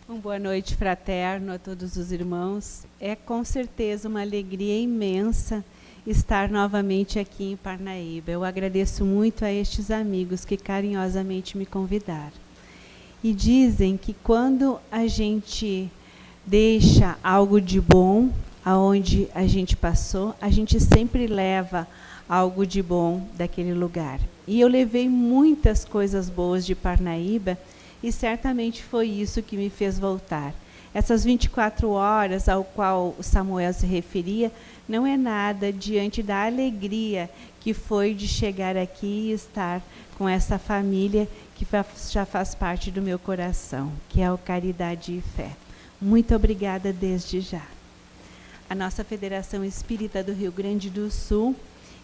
Uma boa noite fraterno a todos os irmãos. É com certeza uma alegria imensa estar novamente aqui em Parnaíba. Eu agradeço muito a estes amigos que carinhosamente me convidaram. E dizem que quando a gente deixa algo de bom aonde a gente passou, a gente sempre leva algo de bom daquele lugar. E eu levei muitas coisas boas de Parnaíba, e certamente foi isso que me fez voltar. Essas 24 horas ao qual o Samuel se referia, não é nada diante da alegria que foi de chegar aqui e estar com essa família que já faz parte do meu coração, que é o Caridade e Fé. Muito obrigada desde já. A nossa Federação Espírita do Rio Grande do Sul,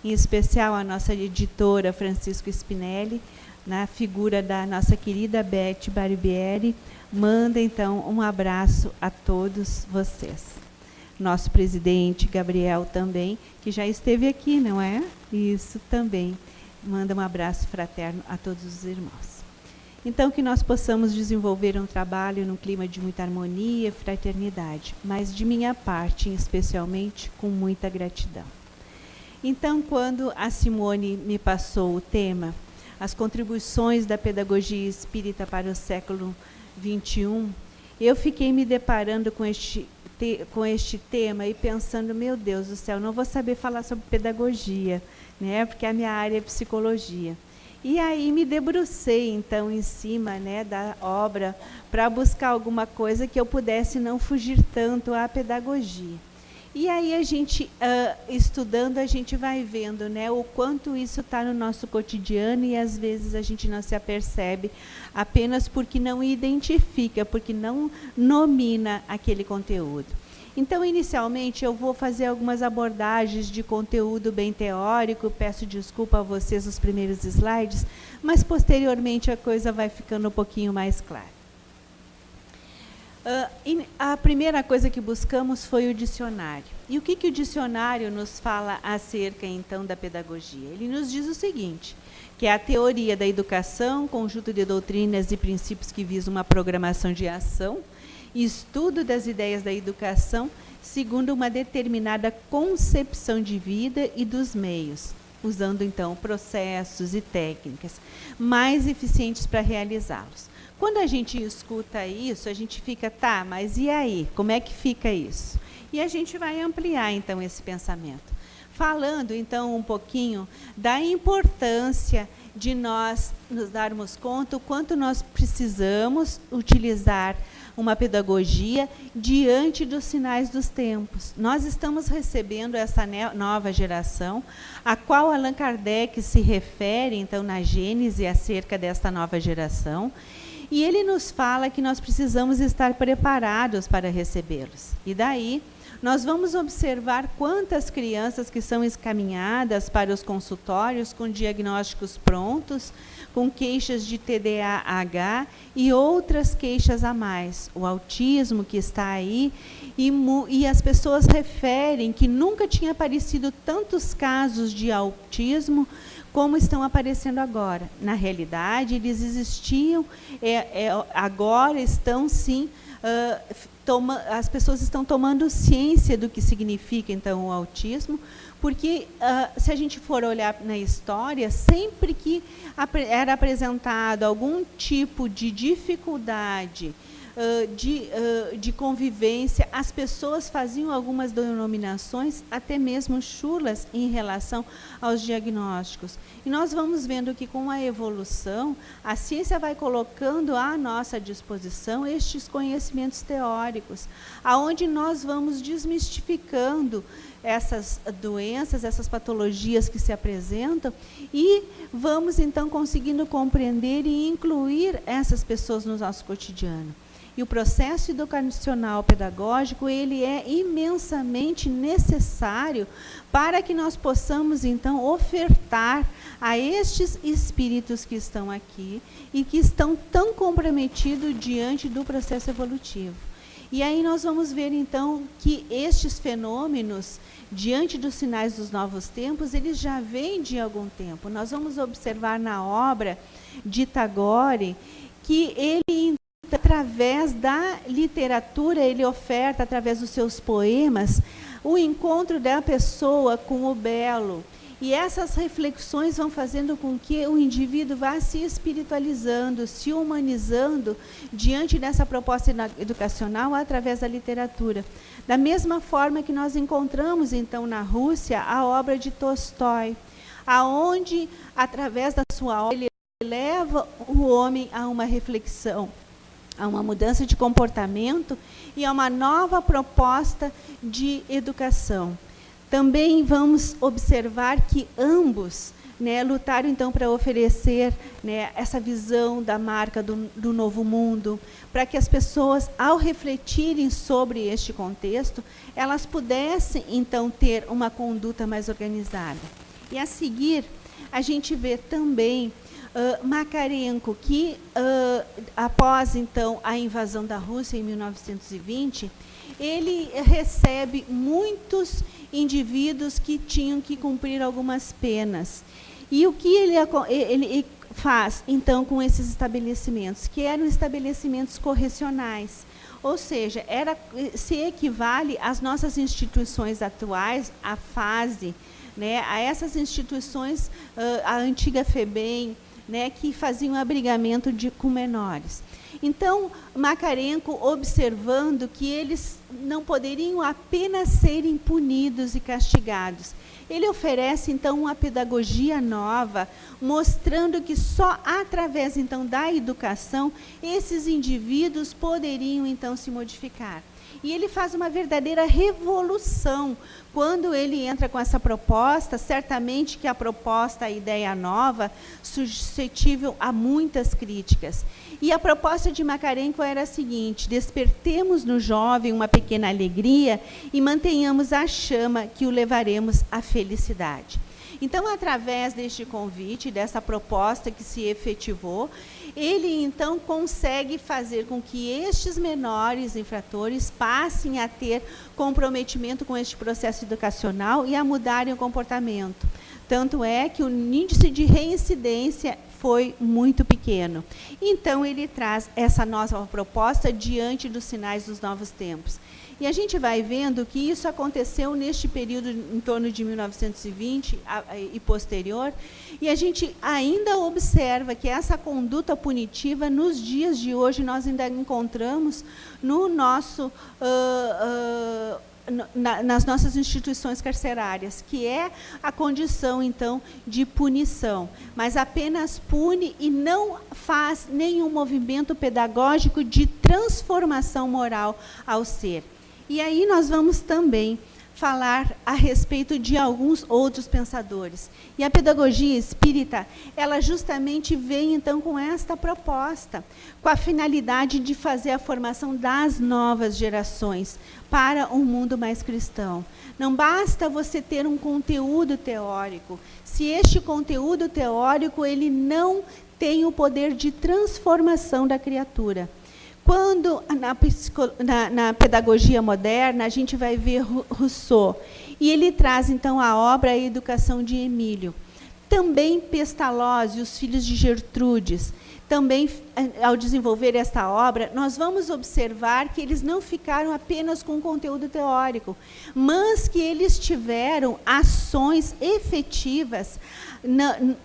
em especial a nossa editora Francisco Spinelli, na figura da nossa querida Beth Barbieri, manda então um abraço a todos vocês. Nosso presidente Gabriel também, que já esteve aqui, não é? Isso também. Manda um abraço fraterno a todos os irmãos. Então, que nós possamos desenvolver um trabalho num clima de muita harmonia e fraternidade, mas de minha parte, especialmente, com muita gratidão. Então, quando a Simone me passou o tema, as contribuições da pedagogia espírita para o século XXI, eu fiquei me deparando com este tema e pensando, meu Deus do céu, não vou saber falar sobre pedagogia, né, porque a minha área é psicologia. E aí me debrucei, então, em cima, né, da obra para buscar alguma coisa que eu pudesse não fugir tanto à pedagogia. E aí a gente, estudando, a gente vai vendo, né, o quanto isso está no nosso cotidiano e às vezes a gente não se apercebe apenas porque não identifica, porque não nomina aquele conteúdo. Então, inicialmente, eu vou fazer algumas abordagens de conteúdo bem teórico, peço desculpa a vocês os primeiros slides, mas posteriormente a coisa vai ficando um pouquinho mais clara. A primeira coisa que buscamos foi o dicionário. E o que o dicionário nos fala acerca, então, da pedagogia? Ele nos diz o seguinte, que é a teoria da educação, conjunto de doutrinas e princípios que visam uma programação de ação, estudo das ideias da educação, segundo uma determinada concepção de vida e dos meios, usando, então, processos e técnicas mais eficientes para realizá-los. Quando a gente escuta isso, a gente fica, tá, mas e aí? Como é que fica isso? E a gente vai ampliar, então, esse pensamento. Falando, então, um pouquinho da importância de nós nos darmos conta o quanto nós precisamos utilizar uma pedagogia diante dos sinais dos tempos. Nós estamos recebendo essa nova geração, a qual Allan Kardec se refere, então, na Gênese, acerca desta nova geração, e ele nos fala que nós precisamos estar preparados para recebê-los. E daí, nós vamos observar quantas crianças que são encaminhadas para os consultórios com diagnósticos prontos, com queixas de TDAH e outras queixas a mais. O autismo que está aí, e as pessoas referem que nunca tinha aparecido tantos casos de autismo como estão aparecendo agora. Na realidade, eles existiam, agora estão, sim, as pessoas estão tomando ciência do que significa, então, o autismo, porque, se a gente for olhar na história, sempre que era apresentado algum tipo de dificuldade de convivência, as pessoas faziam algumas denominações, até mesmo chulas, em relação aos diagnósticos. E nós vamos vendo que, com a evolução, a ciência vai colocando à nossa disposição estes conhecimentos teóricos, aonde nós vamos desmistificando essas doenças, essas patologias que se apresentam, e vamos, então, conseguindo compreender e incluir essas pessoas no nosso cotidiano. E o processo educacional pedagógico, ele é imensamente necessário para que nós possamos, então, ofertar a estes espíritos que estão aqui e que estão tão comprometidos diante do processo evolutivo. E aí nós vamos ver, então, que estes fenômenos, diante dos sinais dos novos tempos, eles já vêm de algum tempo. Nós vamos observar na obra de Tagore que ele através da literatura, ele oferta, através dos seus poemas, o encontro da pessoa com o belo. E essas reflexões vão fazendo com que o indivíduo vá se espiritualizando, se humanizando diante dessa proposta educacional através da literatura. Da mesma forma que nós encontramos, então, na Rússia, a obra de Tolstói, aonde, através da sua obra, ele leva o homem a uma reflexão, a uma mudança de comportamento e a uma nova proposta de educação. Também vamos observar que ambos, né, lutaram, então, para oferecer, né, essa visão da marca do novo mundo, para que as pessoas, ao refletirem sobre este contexto, elas pudessem, então, ter uma conduta mais organizada. E, a seguir, a gente vê também Makarenko, que, após, então, a invasão da Rússia, em 1920, ele recebe muitos indivíduos que tinham que cumprir algumas penas. E o que ele faz, então, com esses estabelecimentos? Que eram estabelecimentos correcionais. Ou seja, se equivale às nossas instituições atuais, à fase, né, a essas instituições, a antiga FEBEM, né, que faziam abrigamento com menores. Então, Makarenko, observando que eles não poderiam apenas serem punidos e castigados, ele oferece, então, uma pedagogia nova, mostrando que só através, então, da educação, esses indivíduos poderiam, então, se modificar. E ele faz uma verdadeira revolução quando ele entra com essa proposta. Certamente que a proposta, a ideia nova, suscetível a muitas críticas. E a proposta de Makarenko era a seguinte: despertemos no jovem uma pequena alegria e mantenhamos a chama que o levaremos à felicidade. Então, através deste convite, dessa proposta que se efetivou, ele, então, consegue fazer com que estes menores infratores passem a ter comprometimento com este processo educacional e a mudarem o comportamento. Tanto é que o índice de reincidência foi muito pequeno. Então, ele traz essa nova proposta diante dos sinais dos novos tempos. E a gente vai vendo que isso aconteceu neste período, em torno de 1920 e posterior, e a gente ainda observa que essa conduta punitiva, nos dias de hoje, nós ainda encontramos no nosso, nas nossas instituições carcerárias, que é a condição, então, de punição. Mas apenas pune e não faz nenhum movimento pedagógico de transformação moral ao ser. E aí nós vamos também falar a respeito de alguns outros pensadores. E a pedagogia espírita, ela justamente vem, então, com esta proposta, com a finalidade de fazer a formação das novas gerações para um mundo mais cristão. Não basta você ter um conteúdo teórico, se este conteúdo teórico ele não tem o poder de transformação da criatura. Quando, na pedagogia moderna, a gente vai ver Rousseau, e ele traz, então, a obra A Educação de Emílio. Também Pestalozzi, Os Filhos de Gertrudes. Também, ao desenvolver esta obra, nós vamos observar que eles não ficaram apenas com conteúdo teórico, mas que eles tiveram ações efetivas,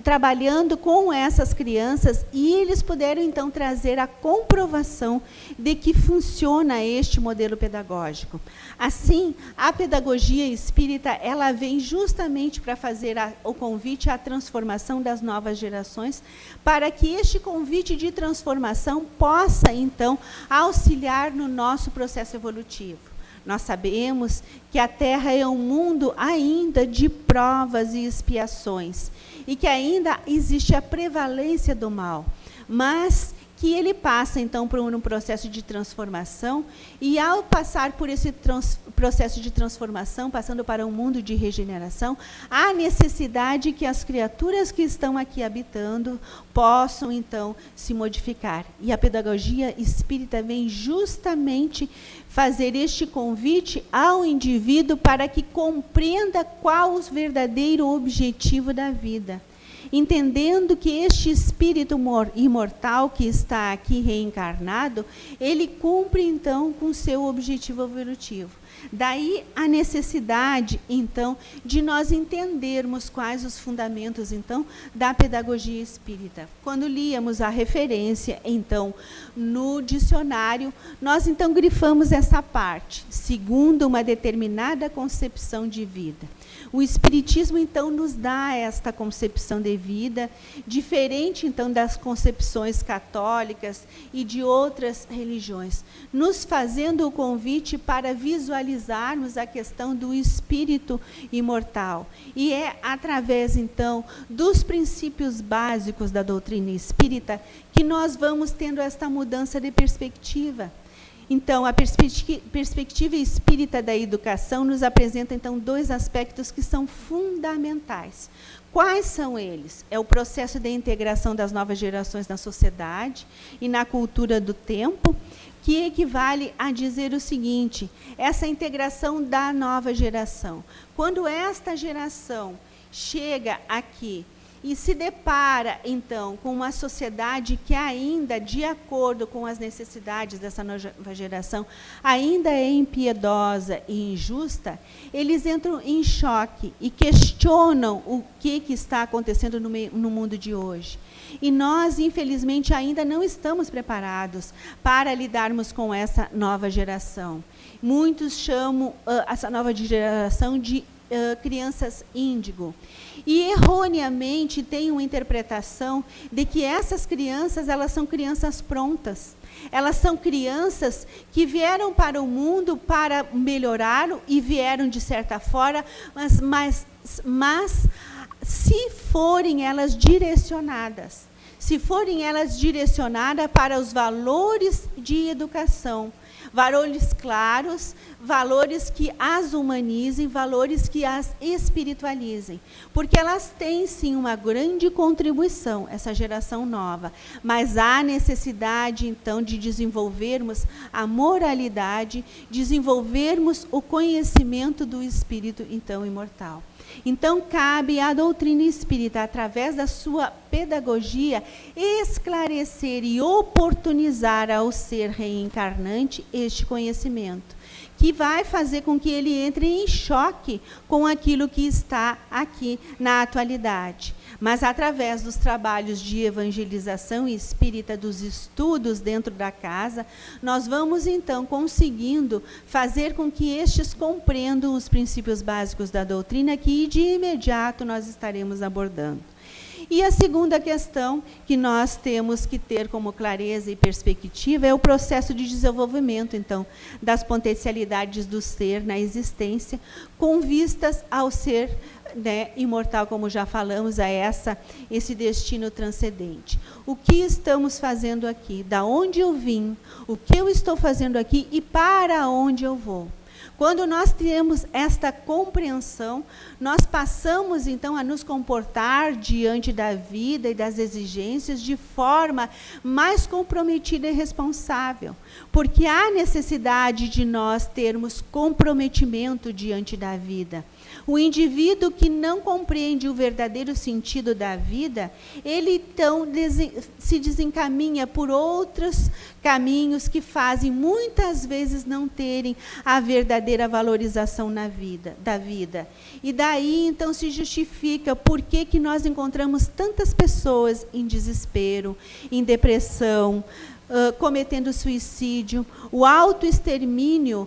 trabalhando com essas crianças, e eles puderam, então, trazer a comprovação de que funciona este modelo pedagógico. Assim, a pedagogia espírita, ela vem justamente para fazer o convite à transformação das novas gerações, para que este convite de transformação possa, então, auxiliar no nosso processo evolutivo. Nós sabemos que a Terra é um mundo ainda de provas e expiações, e que ainda existe a prevalência do mal, mas que ele passa, então, por um processo de transformação, e ao passar por esse processo de transformação, passando para um mundo de regeneração, há necessidade que as criaturas que estão aqui habitando possam, então, se modificar. E a pedagogia espírita vem justamente fazer este convite ao indivíduo para que compreenda qual o verdadeiro objetivo da vida. entendendo que este espírito imortal que está aqui reencarnado, ele cumpre então com seu objetivo evolutivo. Daí a necessidade, então, de nós entendermos quais os fundamentos, então, da pedagogia espírita. Quando líamos a referência, então, no dicionário, nós, então, grifamos essa parte, segundo uma determinada concepção de vida. O Espiritismo, então, nos dá esta concepção de vida, diferente, então, das concepções católicas e de outras religiões, nos fazendo o convite para visualizarmos a questão do espírito imortal. E é através, então, dos princípios básicos da doutrina espírita que nós vamos tendo esta mudança de perspectiva. Então, a perspectiva espírita da educação nos apresenta, então, dois aspectos que são fundamentais. Quais são eles? É o processo de integração das novas gerações na sociedade e na cultura do tempo, que equivale a dizer o seguinte: essa integração da nova geração. Quando esta geração chega aqui e se depara, então, com uma sociedade que ainda, de acordo com as necessidades dessa nova geração, ainda é impiedosa e injusta, eles entram em choque e questionam o que está acontecendo no mundo de hoje. E nós, infelizmente, ainda não estamos preparados para lidarmos com essa nova geração. Muitos chamam essa nova geração de crianças índigo. E erroneamente tem uma interpretação de que essas crianças, elas são crianças prontas. Elas são crianças que vieram para o mundo para melhorá-lo e vieram de certa forma, mas se forem elas direcionadas, para os valores de educação, valores claros, valores que as humanizem, valores que as espiritualizem. Porque elas têm, sim, uma grande contribuição, essa geração nova. Mas há necessidade, então, de desenvolvermos a moralidade, desenvolvermos o conhecimento do espírito, então, imortal. Então, cabe à doutrina espírita, através da sua pedagogia, esclarecer e oportunizar ao ser reencarnante este conhecimento, que vai fazer com que ele entre em choque com aquilo que está aqui na atualidade. Mas, através dos trabalhos de evangelização espírita, dos estudos dentro da casa, nós vamos, então, conseguindo fazer com que estes compreendam os princípios básicos da doutrina, que de imediato nós estaremos abordando. E a segunda questão que nós temos que ter como clareza e perspectiva é o processo de desenvolvimento, então, das potencialidades do ser na existência, com vistas ao ser, né, imortal, como já falamos, a esse destino transcendente. O que estamos fazendo aqui? Da onde eu vim? O que eu estou fazendo aqui e para onde eu vou? Quando nós temos esta compreensão, nós passamos, então, a nos comportar diante da vida e das exigências de forma mais comprometida e responsável, porque há necessidade de nós termos comprometimento diante da vida. O indivíduo que não compreende o verdadeiro sentido da vida, ele, então, se desencaminha por outros caminhos que fazem, muitas vezes, não terem a verdadeira valorização da vida. E daí, então, se justifica por que nós encontramos tantas pessoas em desespero, em depressão, cometendo suicídio. O autoextermínio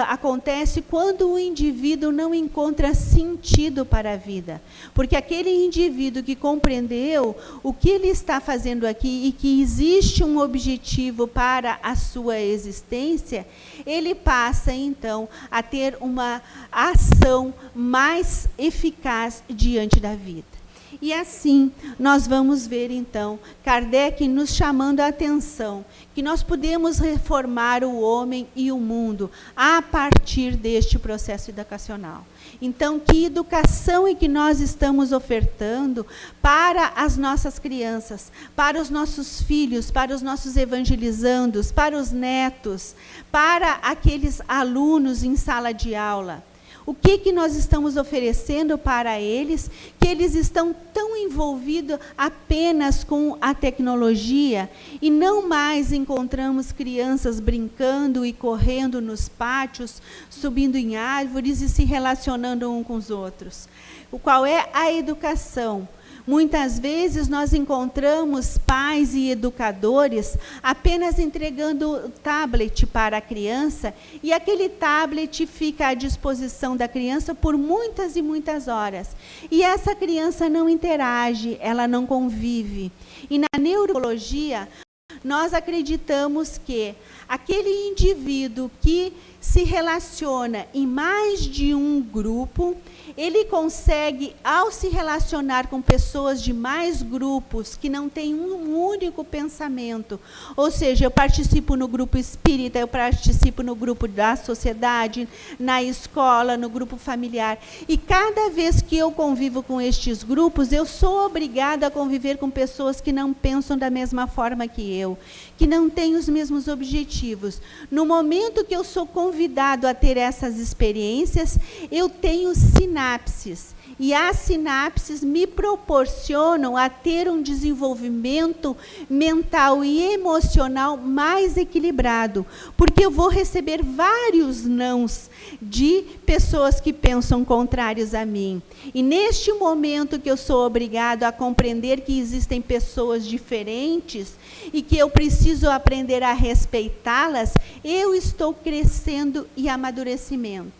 acontece quando o indivíduo não encontra sentido para a vida. Porque aquele indivíduo que compreendeu o que ele está fazendo aqui e que existe um objetivo para a sua existência, ele passa, então, a ter uma ação mais eficaz diante da vida. E assim, nós vamos ver, então, Kardec nos chamando a atenção, que nós podemos reformar o homem e o mundo a partir deste processo educacional. Então, que educação é que nós estamos ofertando para as nossas crianças, para os nossos filhos, para os nossos evangelizandos, para os netos, para aqueles alunos em sala de aula? O que nós estamos oferecendo para eles, que eles estão tão envolvidos apenas com a tecnologia e não mais encontramos crianças brincando e correndo nos pátios, subindo em árvores e se relacionando uns com os outros. Qual é a educação? Muitas vezes nós encontramos pais e educadores apenas entregando o tablet para a criança e aquele tablet fica à disposição da criança por muitas e muitas horas. E essa criança não interage, ela não convive. E na neurologia, nós acreditamos que aquele indivíduo que se relaciona em mais de um grupo, ele consegue, ao se relacionar com pessoas de mais grupos, que não têm um único pensamento, ou seja, eu participo no grupo espírita, eu participo no grupo da sociedade, na escola, no grupo familiar, e cada vez que eu convivo com estes grupos, eu sou obrigada a conviver com pessoas que não pensam da mesma forma que eu, que não têm os mesmos objetivos. No momento que eu sou convidado a ter essas experiências, eu tenho sinapses. E as sinapses me proporcionam a ter um desenvolvimento mental e emocional mais equilibrado, porque eu vou receber vários nãos de pessoas que pensam contrários a mim. E neste momento que eu sou obrigado a compreender que existem pessoas diferentes e que eu preciso aprender a respeitá-las, eu estou crescendo e amadurecendo.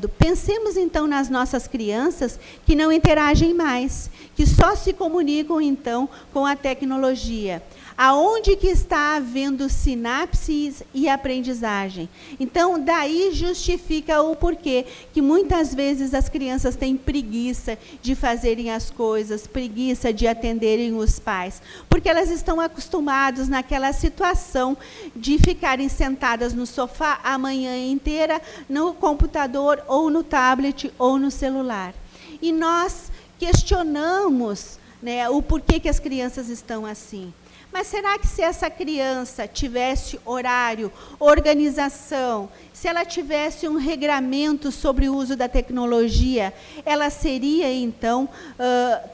Pensemos então nas nossas crianças que não interagem mais, que só se comunicam então com a tecnologia. Aonde que está havendo sinapses e aprendizagem? Então, daí justifica o porquê que muitas vezes as crianças têm preguiça de fazerem as coisas, preguiça de atenderem os pais, porque elas estão acostumadas naquela situação de ficarem sentadas no sofá a manhã inteira, no computador, ou no tablet, ou no celular. E nós questionamos, né, o porquê que as crianças estão assim. Mas será que se essa criança tivesse horário, organização, se ela tivesse um regramento sobre o uso da tecnologia, ela seria, então,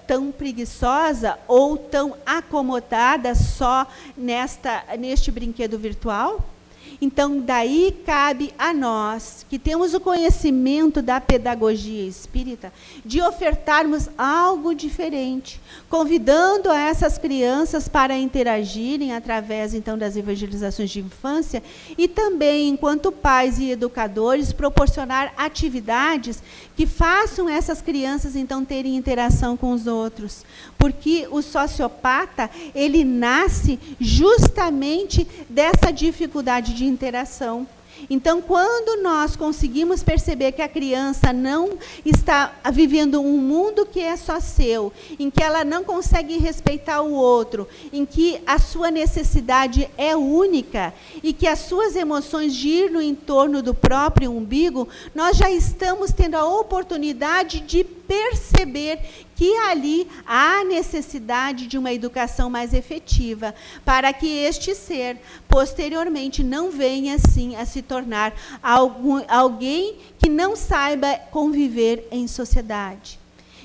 tão preguiçosa ou tão acomodada só neste brinquedo virtual? Então, daí cabe a nós, que temos o conhecimento da pedagogia espírita, de ofertarmos algo diferente, convidando a essas crianças para interagirem através, então, das evangelizações de infância e também, enquanto pais e educadores, proporcionar atividades que façam essas crianças, então, terem interação com os outros. Porque o sociopata, ele nasce justamente dessa dificuldade de interação. Então, quando nós conseguimos perceber que a criança não está vivendo um mundo que é só seu, em que ela não consegue respeitar o outro, em que a sua necessidade é única e que as suas emoções giram em torno do próprio umbigo, nós já estamos tendo a oportunidade de perceber que ali há necessidade de uma educação mais efetiva, para que este ser, posteriormente, não venha, assim, a se tornar alguém que não saiba conviver em sociedade.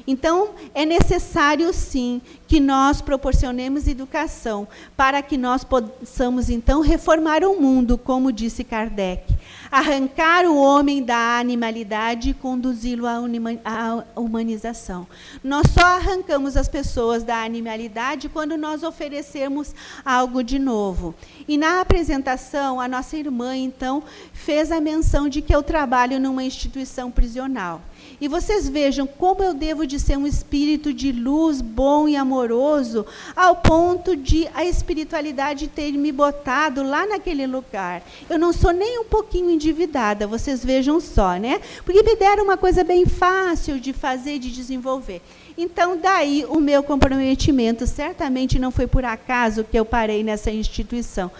Então, é necessário, sim, que nós proporcionemos educação para que nós possamos, então, reformar o mundo, como disse Kardec. Arrancar o homem da animalidade e conduzi-lo à humanização. Nós só arrancamos as pessoas da animalidade quando nós oferecermos algo de novo. E na apresentação, a nossa irmã, então, fez a menção de que eu trabalho numa instituição prisional. E vocês vejam como eu devo de ser um espírito de luz, bom e amoroso, ao ponto de a espiritualidade ter me botado lá naquele lugar. Eu não sou nem um pouquinho endividada, vocês vejam só, né? Porque me deram uma coisa bem fácil de fazer, de desenvolver. Então, daí o meu comprometimento. Certamente não foi por acaso que eu parei nessa instituição.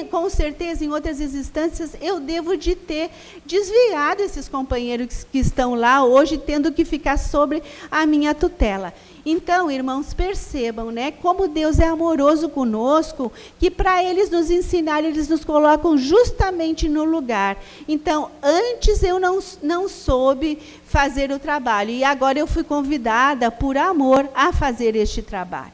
Com certeza, em outras instâncias, eu devo de ter desviado esses companheiros que estão lá hoje, tendo que ficar sobre a minha tutela. Então, irmãos, percebam, né, como Deus é amoroso conosco, que para eles nos ensinarem, eles nos colocam justamente no lugar. Então, antes eu não soube fazer o trabalho, e agora eu fui convidada, por amor, a fazer este trabalho.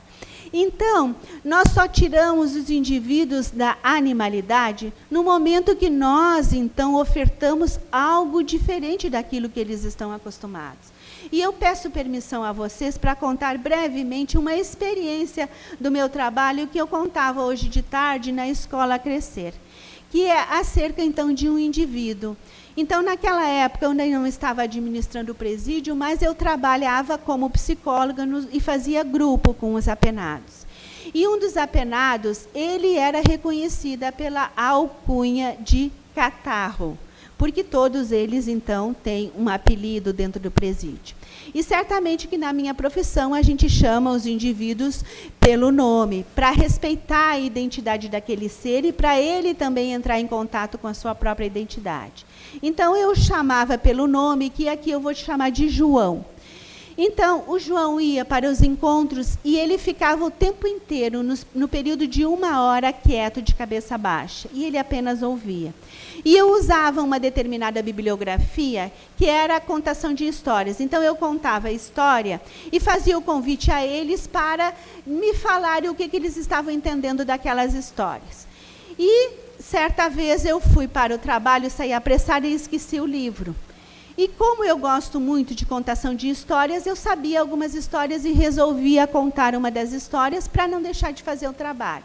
Então, nós só tiramos os indivíduos da animalidade no momento que nós, então, ofertamos algo diferente daquilo que eles estão acostumados. E eu peço permissão a vocês para contar brevemente uma experiência do meu trabalho que eu contava hoje de tarde na Escola Crescer, que é acerca, então, de um indivíduo. Então, naquela época, eu ainda não estava administrando o presídio, mas eu trabalhava como psicóloga e fazia grupo com os apenados. E um dos apenados, ele era reconhecida pela alcunha de catarro, porque todos eles, então, têm um apelido dentro do presídio. E certamente que na minha profissão a gente chama os indivíduos pelo nome, para respeitar a identidade daquele ser e para ele também entrar em contato com a sua própria identidade. Então, eu chamava pelo nome, que aqui eu vou te chamar de João. Então, o João ia para os encontros e ele ficava o tempo inteiro, no período de 1 hora, quieto, de cabeça baixa. E ele apenas ouvia. E eu usava uma determinada bibliografia, que era a contação de histórias. Então, eu contava a história e fazia o convite a eles para me falarem o que eles estavam entendendo daquelas histórias. E, certa vez, eu fui para o trabalho, saí apressada e esqueci o livro. E como eu gosto muito de contação de histórias, eu sabia algumas histórias e resolvia contar uma das histórias para não deixar de fazer o trabalho.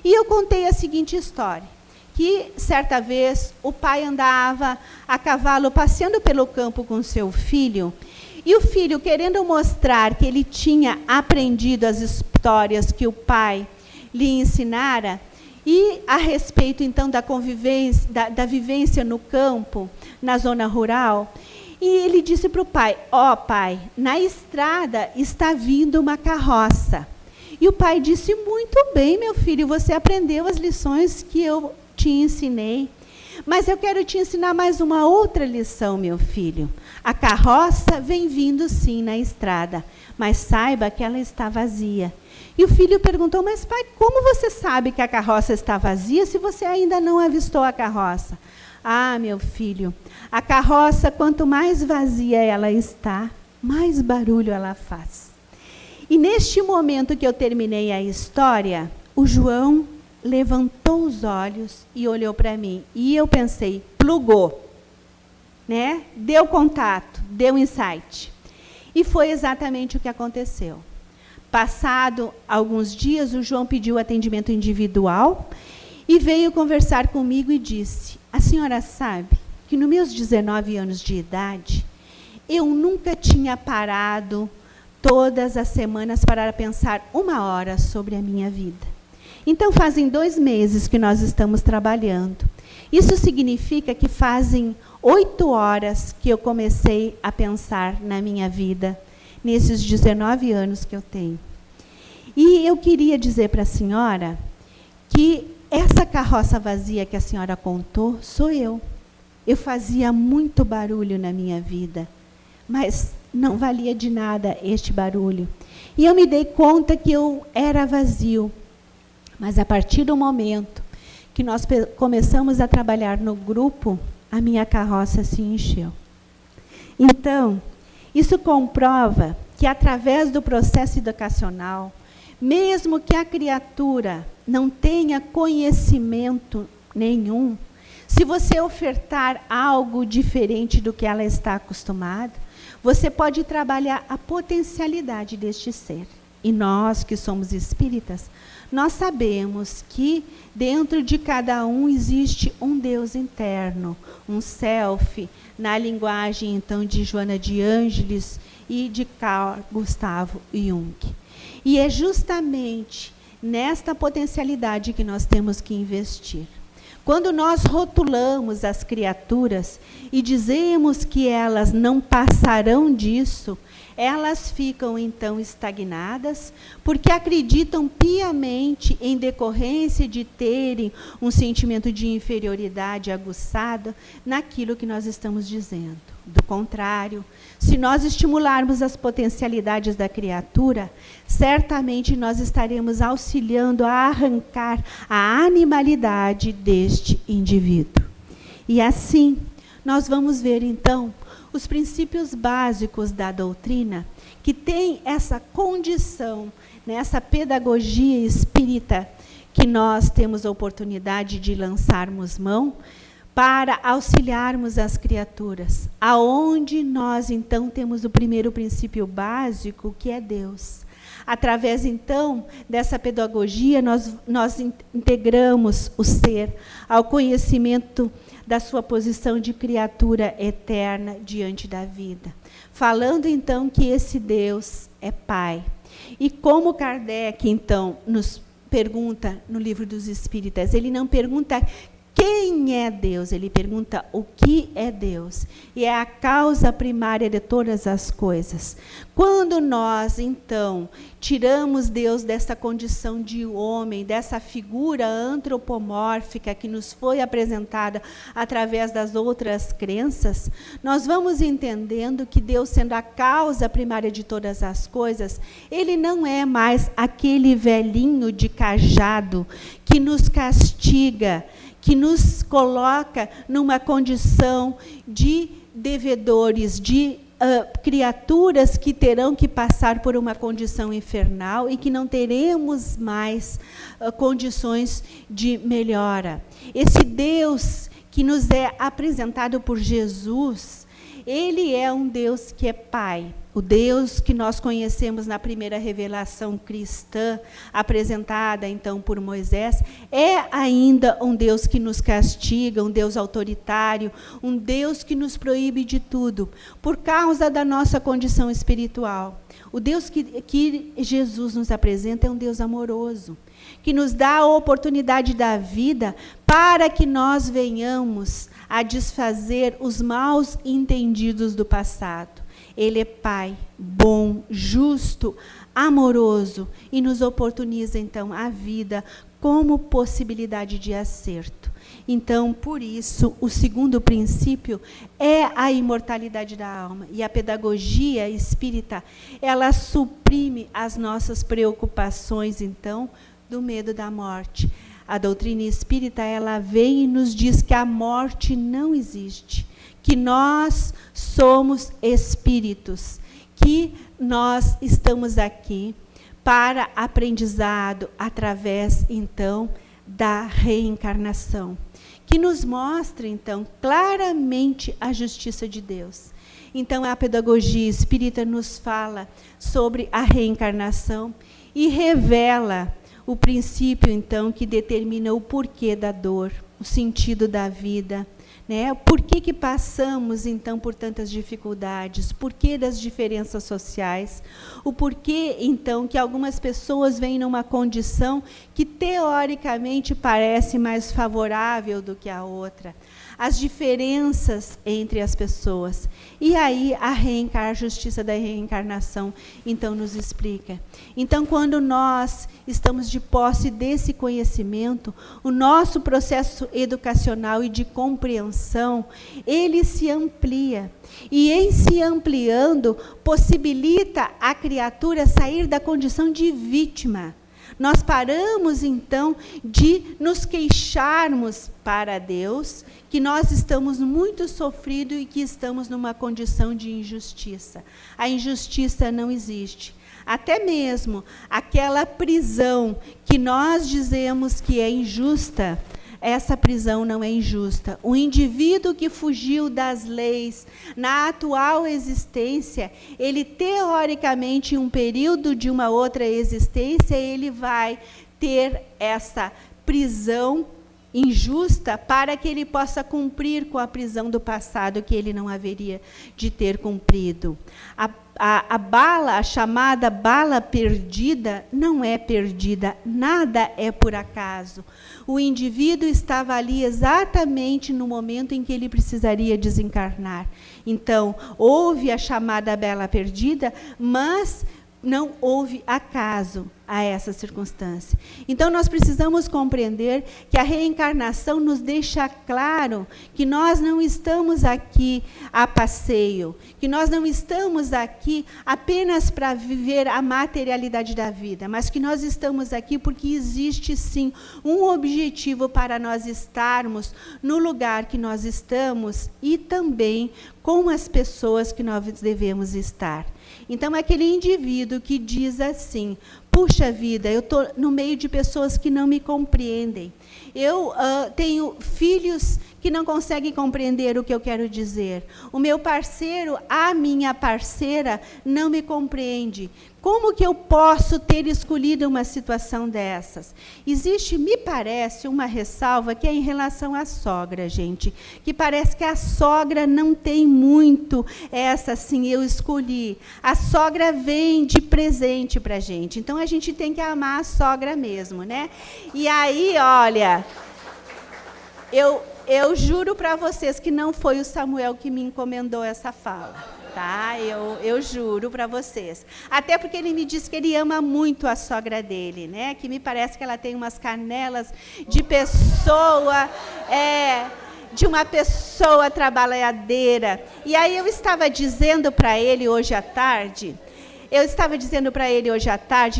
E eu contei a seguinte história, que certa vez o pai andava a cavalo passeando pelo campo com seu filho, e o filho, querendo mostrar que ele tinha aprendido as histórias que o pai lhe ensinara, e a respeito, então, da convivência, da vivência no campo, na zona rural, e ele disse para o pai, ó pai, na estrada está vindo uma carroça. E o pai disse, muito bem, meu filho, você aprendeu as lições que eu te ensinei. Mas eu quero te ensinar mais uma outra lição, meu filho. A carroça vem vindo sim na estrada, mas saiba que ela está vazia. E o filho perguntou, mas pai, como você sabe que a carroça está vazia se você ainda não avistou a carroça? Ah, meu filho, a carroça, quanto mais vazia ela está, mais barulho ela faz. E neste momento que eu terminei a história, o João levantou os olhos e olhou para mim. E eu pensei, plugou, né? Deu contato, deu insight. E foi exatamente o que aconteceu. Passado alguns dias, o João pediu atendimento individual e veio conversar comigo e disse, a senhora sabe que nos meus 19 anos de idade, eu nunca tinha parado todas as semanas para pensar 1 hora sobre a minha vida. Então, fazem 2 meses que nós estamos trabalhando. Isso significa que fazem 8 horas que eu comecei a pensar na minha vida, nesses 19 anos que eu tenho. E eu queria dizer para a senhora que essa carroça vazia que a senhora contou, sou eu. Eu fazia muito barulho na minha vida, mas não valia de nada este barulho. E eu me dei conta que eu era vazio. Mas a partir do momento que nós começamos a trabalhar no grupo, a minha carroça se encheu. Então, isso comprova que através do processo educacional, mesmo que a criatura não tenha conhecimento nenhum, se você ofertar algo diferente do que ela está acostumada, você pode trabalhar a potencialidade deste ser. E nós, que somos espíritas, nós sabemos que dentro de cada um existe um Deus interno, um self, na linguagem, então, de Joana de Ângeles e de Carl Gustavo Jung. E é justamente nesta potencialidade que nós temos que investir. Quando nós rotulamos as criaturas e dizemos que elas não passarão disso, elas ficam então estagnadas, porque acreditam piamente em decorrência de terem um sentimento de inferioridade aguçado naquilo que nós estamos dizendo. Do contrário, se nós estimularmos as potencialidades da criatura, certamente nós estaremos auxiliando a arrancar a animalidade deste indivíduo. E assim, nós vamos ver então os princípios básicos da doutrina, que tem essa condição, essa pedagogia espírita, que nós temos a oportunidade de lançarmos mão, para auxiliarmos as criaturas, aonde nós, então, temos o primeiro princípio básico, que é Deus. Através, então, dessa pedagogia, nós integramos o ser ao conhecimento da sua posição de criatura eterna diante da vida. Falando, então, que esse Deus é Pai. E como Kardec, então, nos pergunta no Livro dos Espíritas, ele não pergunta quem é Deus, ele pergunta o que é Deus. E é a causa primária de todas as coisas. Quando nós, então, tiramos Deus dessa condição de homem, dessa figura antropomórfica que nos foi apresentada através das outras crenças, nós vamos entendendo que Deus, sendo a causa primária de todas as coisas, ele não é mais aquele velhinho de cajado que nos castiga, que nos coloca numa condição de devedores, de criaturas que terão que passar por uma condição infernal e que não teremos mais condições de melhora. Esse Deus que nos é apresentado por Jesus, ele é um Deus que é Pai. O Deus que nós conhecemos na primeira revelação cristã, apresentada então por Moisés, é ainda um Deus que nos castiga, um Deus autoritário, um Deus que nos proíbe de tudo, por causa da nossa condição espiritual. O Deus que Jesus nos apresenta é um Deus amoroso, que nos dá a oportunidade da vida para que nós venhamos a desfazer os maus entendidos do passado. Ele é Pai, bom, justo, amoroso e nos oportuniza, então, a vida como possibilidade de acerto. Então, por isso, o segundo princípio é a imortalidade da alma. E a pedagogia espírita, ela suprime as nossas preocupações, então, do medo da morte. A doutrina espírita, ela vem e nos diz que a morte não existe, que nós somos espíritos, que nós estamos aqui para aprendizado através, então, da reencarnação, que nos mostra, então, claramente a justiça de Deus. Então, a pedagogia espírita nos fala sobre a reencarnação e revela o princípio, então, que determina o porquê da dor, o sentido da vida, né? Por que passamos, então, por tantas dificuldades? Por que das diferenças sociais? O porquê, então, que algumas pessoas vêm numa condição que, teoricamente, parece mais favorável do que a outra? As diferenças entre as pessoas. E aí, a justiça da reencarnação, então, nos explica. Então, quando nós estamos de posse desse conhecimento, o nosso processo educacional e de compreensão, ele se amplia. E, em se ampliando, possibilita a criatura sair da condição de vítima. Nós paramos, então, de nos queixarmos para Deus, que nós estamos muito sofridos e que estamos numa condição de injustiça. A injustiça não existe. Até mesmo aquela prisão que nós dizemos que é injusta, essa prisão não é injusta. O indivíduo que fugiu das leis na atual existência, ele teoricamente, em um período de uma outra existência, ele vai ter essa prisão injusta para que ele possa cumprir com a prisão do passado que ele não haveria de ter cumprido. A bala, a chamada bala perdida, não é perdida, nada é por acaso. O indivíduo estava ali exatamente no momento em que ele precisaria desencarnar. Então, houve a chamada bala perdida, mas não houve acaso a essa circunstância. Então, nós precisamos compreender que a reencarnação nos deixa claro que nós não estamos aqui a passeio, que nós não estamos aqui apenas para viver a materialidade da vida, mas que nós estamos aqui porque existe, sim, um objetivo para nós estarmos no lugar que nós estamos e também com as pessoas que nós devemos estar. Então, aquele indivíduo que diz assim: puxa vida, eu estou no meio de pessoas que não me compreendem. Eu tenho filhos que não conseguem compreender o que eu quero dizer. O meu parceiro, a minha parceira, não me compreende. Como que eu posso ter escolhido uma situação dessas? Existe, me parece, uma ressalva que é em relação à sogra, gente. Que parece que a sogra não tem muito essa, assim, eu escolhi. A sogra vem de presente para a gente. Então, a gente tem que amar a sogra mesmo, né? E aí, olha, eu juro para vocês que não foi o Samuel que me encomendou essa fala. Tá? Eu juro para vocês. Até porque ele me disse que ele ama muito a sogra dele, né? Que me parece que ela tem umas canelas de pessoa, de uma pessoa trabalhadeira. E aí eu estava dizendo para ele hoje à tarde,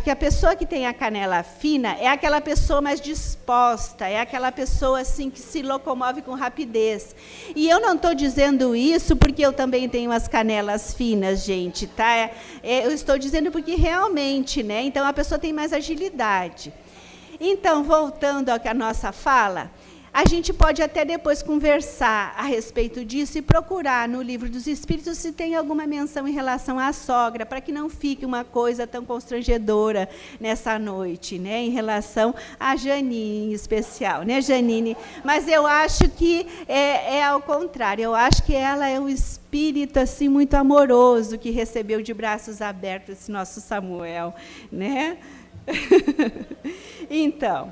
que a pessoa que tem a canela fina é aquela pessoa mais disposta, é aquela pessoa assim que se locomove com rapidez. E eu não estou dizendo isso porque eu também tenho as canelas finas, gente, tá? Eu estou dizendo porque realmente, né? Então a pessoa tem mais agilidade. Então, voltando à nossa fala, a gente pode até depois conversar a respeito disso e procurar no Livro dos Espíritos se tem alguma menção em relação à sogra, para que não fique uma coisa tão constrangedora nessa noite, né, em relação a Janine em especial, né, Janine? Mas eu acho que é ao contrário, eu acho que ela é um espírito assim, muito amoroso, que recebeu de braços abertos esse nosso Samuel, né? Então,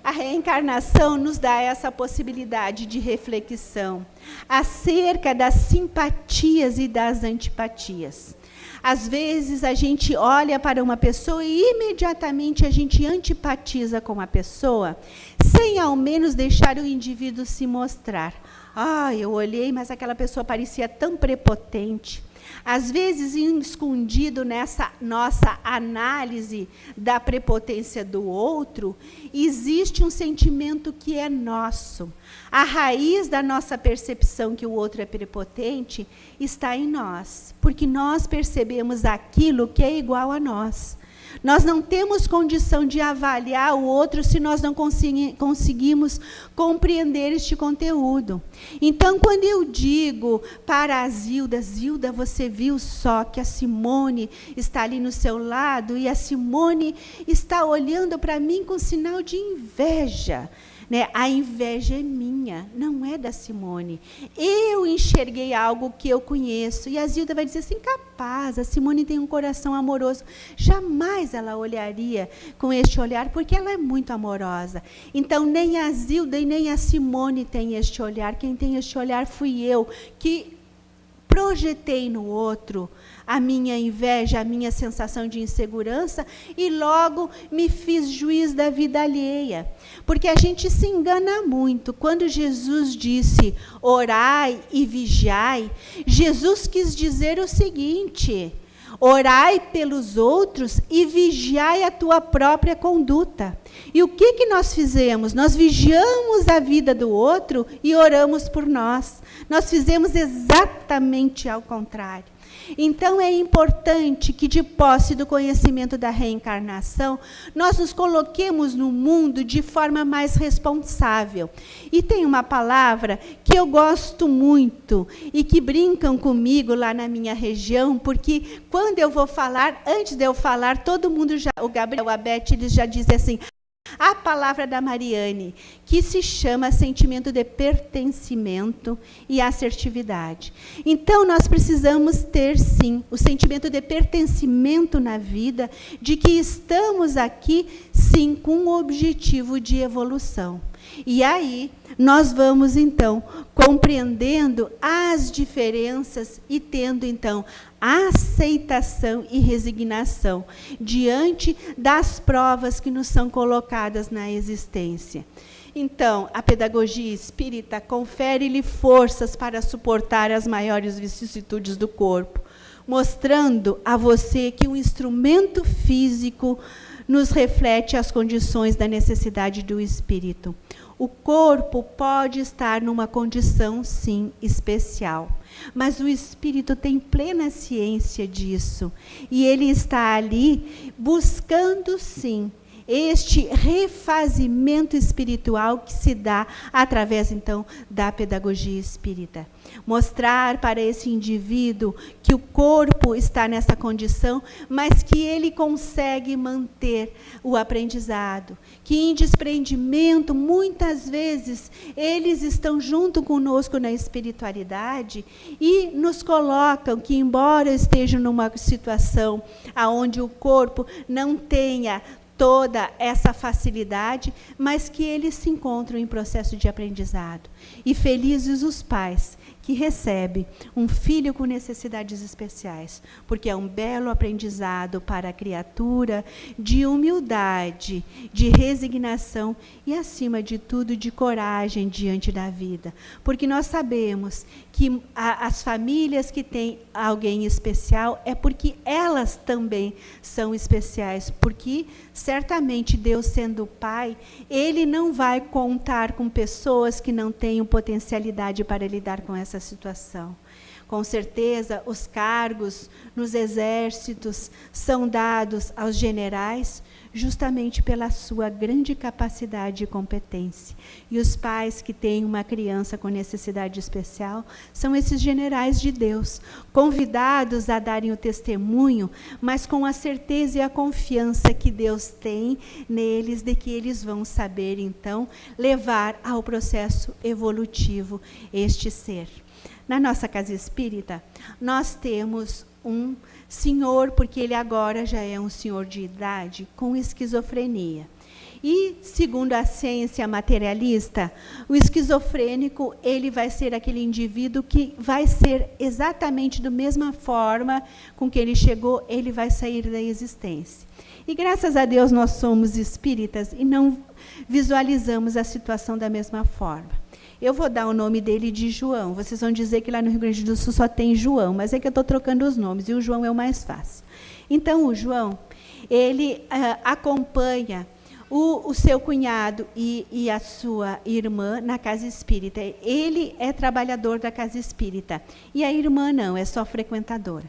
a reencarnação nos dá essa possibilidade de reflexão acerca das simpatias e das antipatias. Às vezes, a gente olha para uma pessoa e imediatamente a gente antipatiza com a pessoa, sem ao menos deixar o indivíduo se mostrar. Eu olhei, mas aquela pessoa parecia tão prepotente. Às vezes, escondido nessa nossa análise da prepotência do outro, existe um sentimento que é nosso. A raiz da nossa percepção que o outro é prepotente está em nós, porque nós percebemos aquilo que é igual a nós. Nós não temos condição de avaliar o outro se nós não conseguimos compreender este conteúdo. Então, quando eu digo para a Zilda, Zilda, você viu só que a Simone está ali no seu lado e a Simone está olhando para mim com sinal de inveja. Né? A inveja é minha, não é da Simone. Eu enxerguei algo que eu conheço. E a Zilda vai dizer assim, capaz, a Simone tem um coração amoroso. Jamais ela olharia com este olhar, porque ela é muito amorosa. Então, nem a Zilda e nem a Simone têm este olhar. Quem tem este olhar fui eu, que projetei no outro a minha inveja, a minha sensação de insegurança e logo me fiz juiz da vida alheia. Porque a gente se engana muito. Quando Jesus disse, orai e vigiai, Jesus quis dizer o seguinte, orai pelos outros e vigiai a tua própria conduta. E o que nós fizemos? Nós vigiamos a vida do outro e oramos por nós. Nós fizemos exatamente ao contrário. Então, é importante que, de posse do conhecimento da reencarnação, nós nos coloquemos no mundo de forma mais responsável. E tem uma palavra que eu gosto muito e que brincam comigo lá na minha região, porque quando eu vou falar, antes de eu falar, todo mundo já, o Gabriel, a Beth, eles já dizem assim, a palavra da Mariane, que se chama sentimento de pertencimento e assertividade. Então, nós precisamos ter, sim, o sentimento de pertencimento na vida, de que estamos aqui, sim, com o objetivo de evolução. E aí, nós vamos, então, compreendendo as diferenças e tendo, então, aceitação e resignação diante das provas que nos são colocadas na existência. Então, a pedagogia espírita confere-lhe forças para suportar as maiores vicissitudes do corpo, mostrando a você que o instrumento físico nos reflete as condições da necessidade do espírito. O corpo pode estar numa condição, sim, especial, mas o espírito tem plena ciência disso. E ele está ali buscando, sim, este refazimento espiritual que se dá através, então, da pedagogia espírita. Mostrar para esse indivíduo que o corpo está nessa condição, mas que ele consegue manter o aprendizado, que em desprendimento, muitas vezes, eles estão junto conosco na espiritualidade e nos colocam que, embora estejam numa situação onde o corpo não tenha toda essa facilidade, mas que eles se encontram em processo de aprendizado. E felizes os pais que recebem um filho com necessidades especiais, porque é um belo aprendizado para a criatura de humildade, de resignação e, acima de tudo, de coragem diante da vida. Porque nós sabemos que as famílias que têm alguém especial é porque elas também são especiais, porque certamente Deus, sendo Pai, Ele não vai contar com pessoas que não tenham potencialidade para lidar com essa situação. Com certeza, os cargos nos exércitos são dados aos generais justamente pela sua grande capacidade e competência. E os pais que têm uma criança com necessidade especial são esses generais de Deus, convidados a darem o testemunho, mas com a certeza e a confiança que Deus tem neles, de que eles vão saber, então, levar ao processo evolutivo este ser. Na nossa casa espírita, nós temos um senhor, porque ele agora já é um senhor de idade, com esquizofrenia. E, segundo a ciência materialista, o esquizofrênico, ele vai ser aquele indivíduo que vai ser exatamente da mesma forma com que ele chegou, ele vai sair da existência. E, graças a Deus, nós somos espíritas e não visualizamos a situação da mesma forma. Eu vou dar o nome dele de João. Vocês vão dizer que lá no Rio Grande do Sul só tem João, mas é que eu estou trocando os nomes, e o João é o mais fácil. Então, o João, ele acompanha o seu cunhado e a sua irmã na casa espírita. Ele é trabalhador da casa espírita, e a irmã não, é só frequentadora.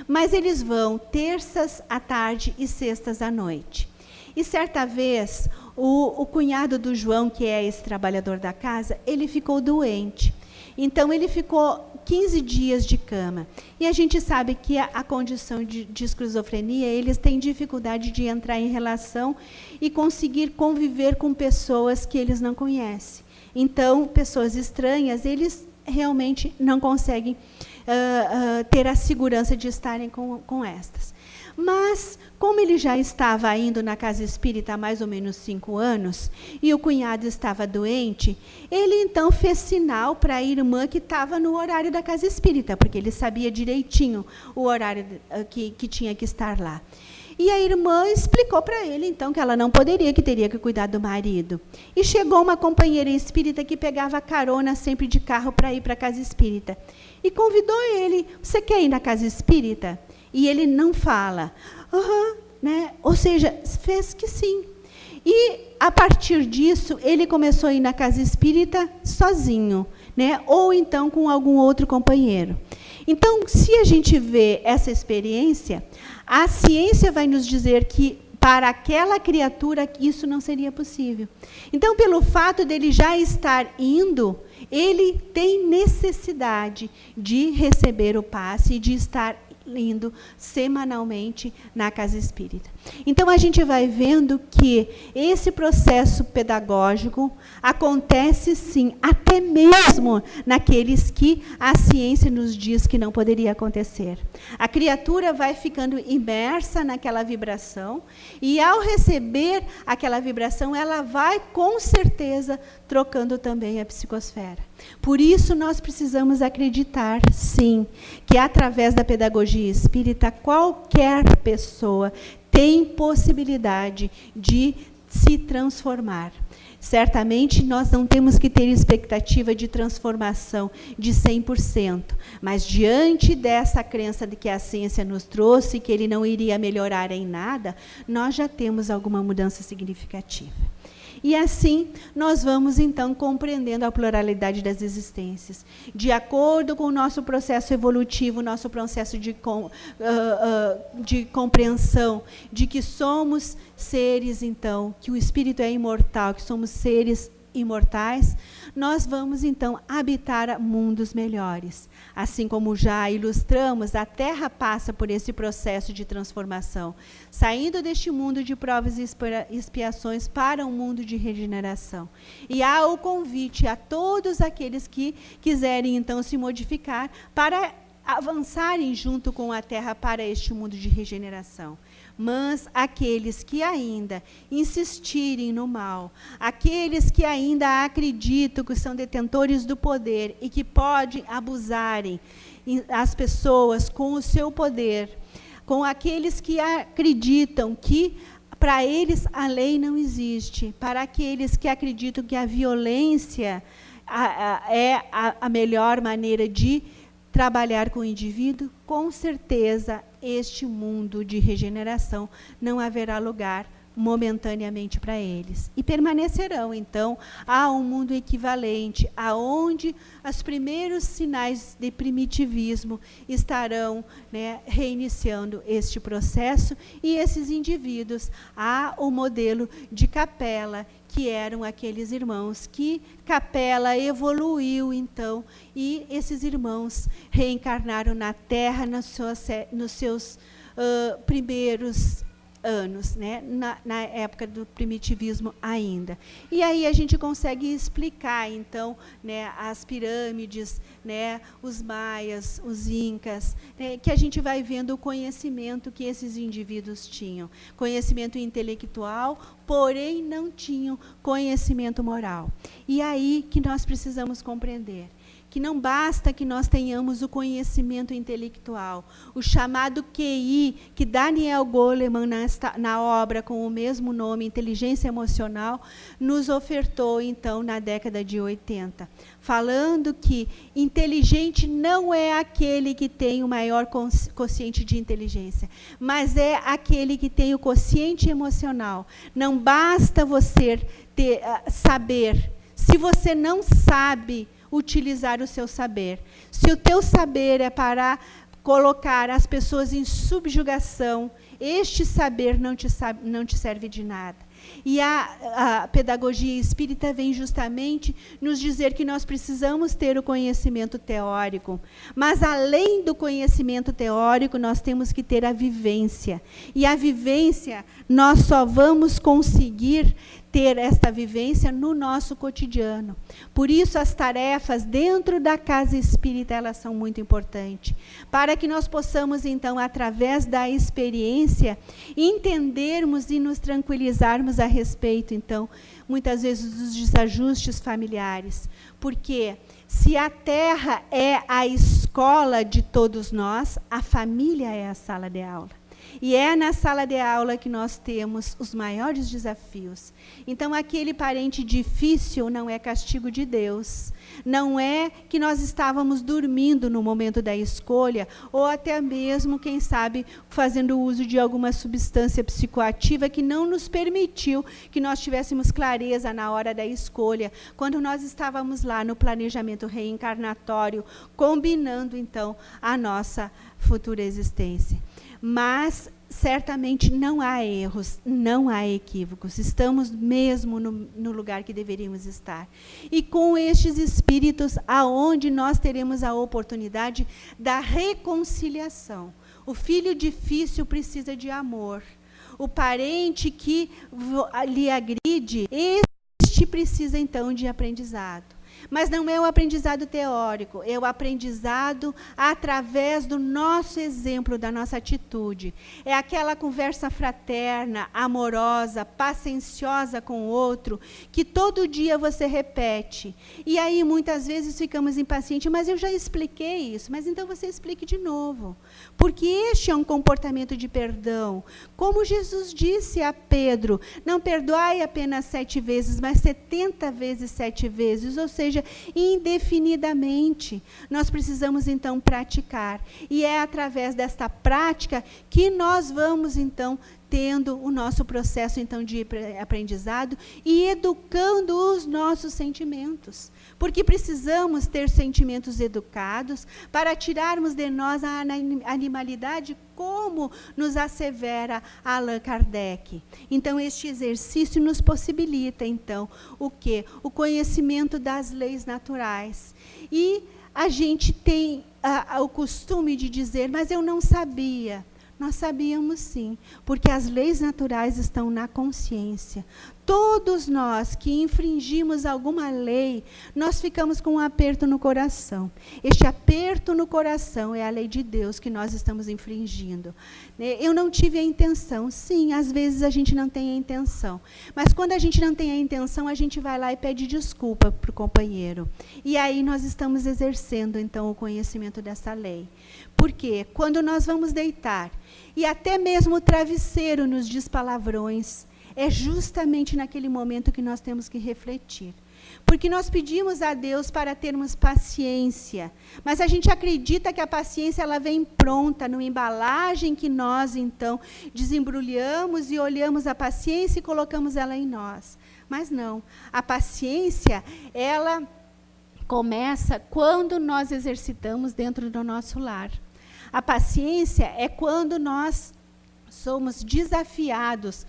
Mas eles vão terças à tarde e sextas à noite. E certa vez, o cunhado do João, que é esse trabalhador da casa, ele ficou doente. Então, ele ficou 15 dias de cama. E a gente sabe que a condição de esquizofrenia, eles têm dificuldade de entrar em relação e conseguir conviver com pessoas que eles não conhecem. Então, pessoas estranhas, eles realmente não conseguem ter a segurança de estarem com estas. Mas, como ele já estava indo na casa espírita há mais ou menos 5 anos, e o cunhado estava doente, ele então fez sinal para a irmã que estava no horário da casa espírita, porque ele sabia direitinho o horário que tinha que estar lá. E a irmã explicou para ele, então, que ela não poderia, que teria que cuidar do marido. E chegou uma companheira espírita que pegava carona sempre de carro para ir para a casa espírita. E convidou ele, você quer ir na casa espírita? E ele não fala, né? Ou seja, fez que sim. E, a partir disso, ele começou a ir na casa espírita sozinho, né? Ou então com algum outro companheiro. Então, se a gente vê essa experiência, a ciência vai nos dizer que, para aquela criatura, isso não seria possível. Então, pelo fato dele já estar indo, ele tem necessidade de receber o passe e de estar indo semanalmente na casa espírita. Então, a gente vai vendo que esse processo pedagógico acontece, sim, até mesmo naqueles que a ciência nos diz que não poderia acontecer. A criatura vai ficando imersa naquela vibração e, ao receber aquela vibração, ela vai, com certeza, trocando também a psicosfera. Por isso, nós precisamos acreditar, sim, que através da pedagogia espírita, qualquer pessoa tem possibilidade de se transformar. Certamente, nós não temos que ter expectativa de transformação de 100%, mas diante dessa crença de que a ciência nos trouxe, que ele não iria melhorar em nada, nós já temos alguma mudança significativa. E assim, nós vamos, então, compreendendo a pluralidade das existências. De acordo com o nosso processo evolutivo, nosso processo de compreensão de que somos seres, então, que o espírito é imortal, que somos seres imortais, nós vamos, então, habitar mundos melhores. Assim como já ilustramos, a Terra passa por esse processo de transformação, saindo deste mundo de provas e expiações para um mundo de regeneração. E há o convite a todos aqueles que quiserem, então, se modificar para avançarem junto com a Terra para este mundo de regeneração. Mas aqueles que ainda insistirem no mal, aqueles que ainda acreditam que são detentores do poder e que podem abusarem as pessoas com o seu poder, com aqueles que acreditam que para eles a lei não existe, para aqueles que acreditam que a violência é a melhor maneira de trabalhar com o indivíduo, com certeza este mundo de regeneração não haverá lugar momentaneamente para eles. E permanecerão, então, a um mundo equivalente, aonde os primeiros sinais de primitivismo estarão, né, reiniciando este processo, e esses indivíduos, há o modelo de Capela, que eram aqueles irmãos que Capela evoluiu, então, e esses irmãos reencarnaram na Terra nos seus primeiros anos, né, na época do primitivismo ainda. E aí a gente consegue explicar, então, né, as pirâmides, né, os maias, os incas, né, que a gente vai vendo o conhecimento que esses indivíduos tinham. Conhecimento intelectual, porém não tinham conhecimento moral. E aí que nós precisamos compreender que não basta que nós tenhamos o conhecimento intelectual, o chamado QI, que Daniel Goleman, na obra com o mesmo nome, Inteligência Emocional, nos ofertou, então, na década de 80, falando que inteligente não é aquele que tem o maior quociente de inteligência, mas é aquele que tem o quociente emocional. Não basta você saber, se você não sabe utilizar o seu saber. Se o teu saber é para colocar as pessoas em subjugação, este saber não te serve de nada. E a pedagogia espírita vem justamente nos dizer que nós precisamos ter o conhecimento teórico, mas além do conhecimento teórico, nós temos que ter a vivência. E a vivência, nós só vamos conseguir ter esta vivência no nosso cotidiano. Por isso, as tarefas dentro da casa espírita, elas são muito importantes, para que nós possamos, então, através da experiência, entendermos e nos tranquilizarmos a respeito, então, muitas vezes, dos desajustes familiares. Porque se a Terra é a escola de todos nós, a família é a sala de aula. E é na sala de aula que nós temos os maiores desafios. Então, aquele parente difícil não é castigo de Deus. Não é que nós estávamos dormindo no momento da escolha, ou até mesmo, quem sabe, fazendo uso de alguma substância psicoativa que não nos permitiu que nós tivéssemos clareza na hora da escolha, quando nós estávamos lá no planejamento reencarnatório, combinando, então, a nossa futura existência. Mas, certamente, não há erros, não há equívocos. Estamos mesmo no lugar que deveríamos estar. E com estes espíritos, aonde nós teremos a oportunidade da reconciliação. O filho difícil precisa de amor. o parente que lhe agride, este precisa então de aprendizado. Mas não é o aprendizado teórico, é o aprendizado através do nosso exemplo, da nossa atitude. É aquela conversa fraterna, amorosa, pacienciosa com o outro, que todo dia você repete. E aí, muitas vezes, ficamos impacientes, mas eu já expliquei isso, mas então você explique de novo. Porque este é um comportamento de perdão. Como Jesus disse a Pedro, não perdoai apenas 7 vezes, mas 70 vezes 7 vezes, ou seja, indefinidamente. Nós precisamos, então, praticar. E é através desta prática que nós vamos, então, tendo o nosso processo, então, de aprendizado e educando os nossos sentimentos. Porque precisamos ter sentimentos educados para tirarmos de nós a animalidade, como nos assevera Allan Kardec. Então, este exercício nos possibilita, então, o quê? O conhecimento das leis naturais. E a gente tem o costume de dizer, mas eu não sabia. Nós sabíamos sim, porque as leis naturais estão na consciência. Todos nós que infringimos alguma lei, nós ficamos com um aperto no coração. Este aperto no coração é a lei de Deus que nós estamos infringindo. Eu não tive a intenção. Sim, às vezes a gente não tem a intenção. Mas quando a gente não tem a intenção, a gente vai lá e pede desculpa para o companheiro. E aí nós estamos exercendo, então, o conhecimento dessa lei. Porque quando nós vamos deitar, e até mesmo o travesseiro nos diz palavrões, é justamente naquele momento que nós temos que refletir. Porque nós pedimos a Deus para termos paciência, mas a gente acredita que a paciência ela vem pronta, numa embalagem que nós, então, desembrulhamos e olhamos a paciência e colocamos ela em nós. Mas não, a paciência, ela começa quando nós exercitamos dentro do nosso lar. A paciência é quando nós somos desafiados,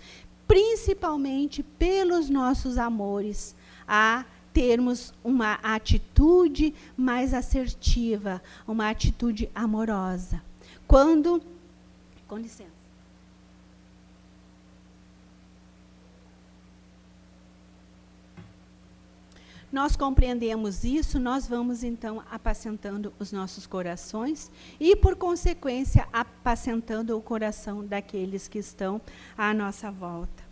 principalmente pelos nossos amores, a termos uma atitude mais assertiva, uma atitude amorosa. Quando... Com licença. Nós compreendemos isso, nós vamos, então, apacentando os nossos corações e, por consequência, apacentando o coração daqueles que estão à nossa volta.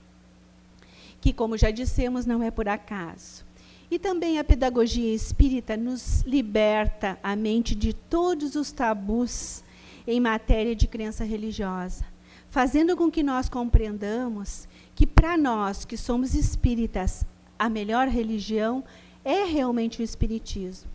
Que, como já dissemos, não é por acaso. E também a pedagogia espírita nos liberta a mente de todos os tabus em matéria de crença religiosa, fazendo com que nós compreendamos que, para nós que somos espíritas, a melhor religião é realmente o Espiritismo.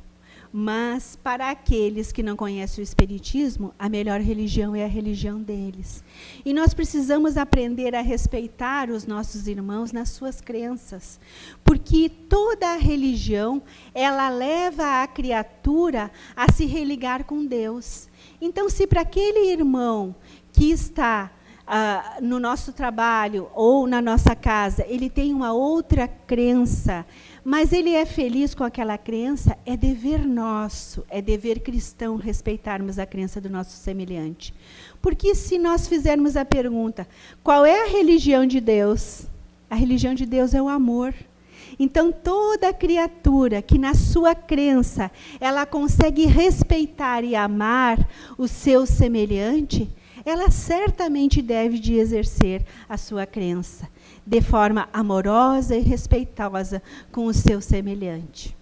Mas, para aqueles que não conhecem o Espiritismo, a melhor religião é a religião deles. E nós precisamos aprender a respeitar os nossos irmãos nas suas crenças. Porque toda a religião, ela leva a criatura a se religar com Deus. Então, se para aquele irmão que está no nosso trabalho ou na nossa casa, ele tem uma outra crença, mas ele é feliz com aquela crença, é dever nosso, é dever cristão respeitarmos a crença do nosso semelhante. Porque se nós fizermos a pergunta, qual é a religião de Deus? A religião de Deus é o amor. Então, toda criatura que na sua crença, ela consegue respeitar e amar o seu semelhante, ela certamente deve de exercer a sua crença de forma amorosa e respeitosa com o seu semelhante.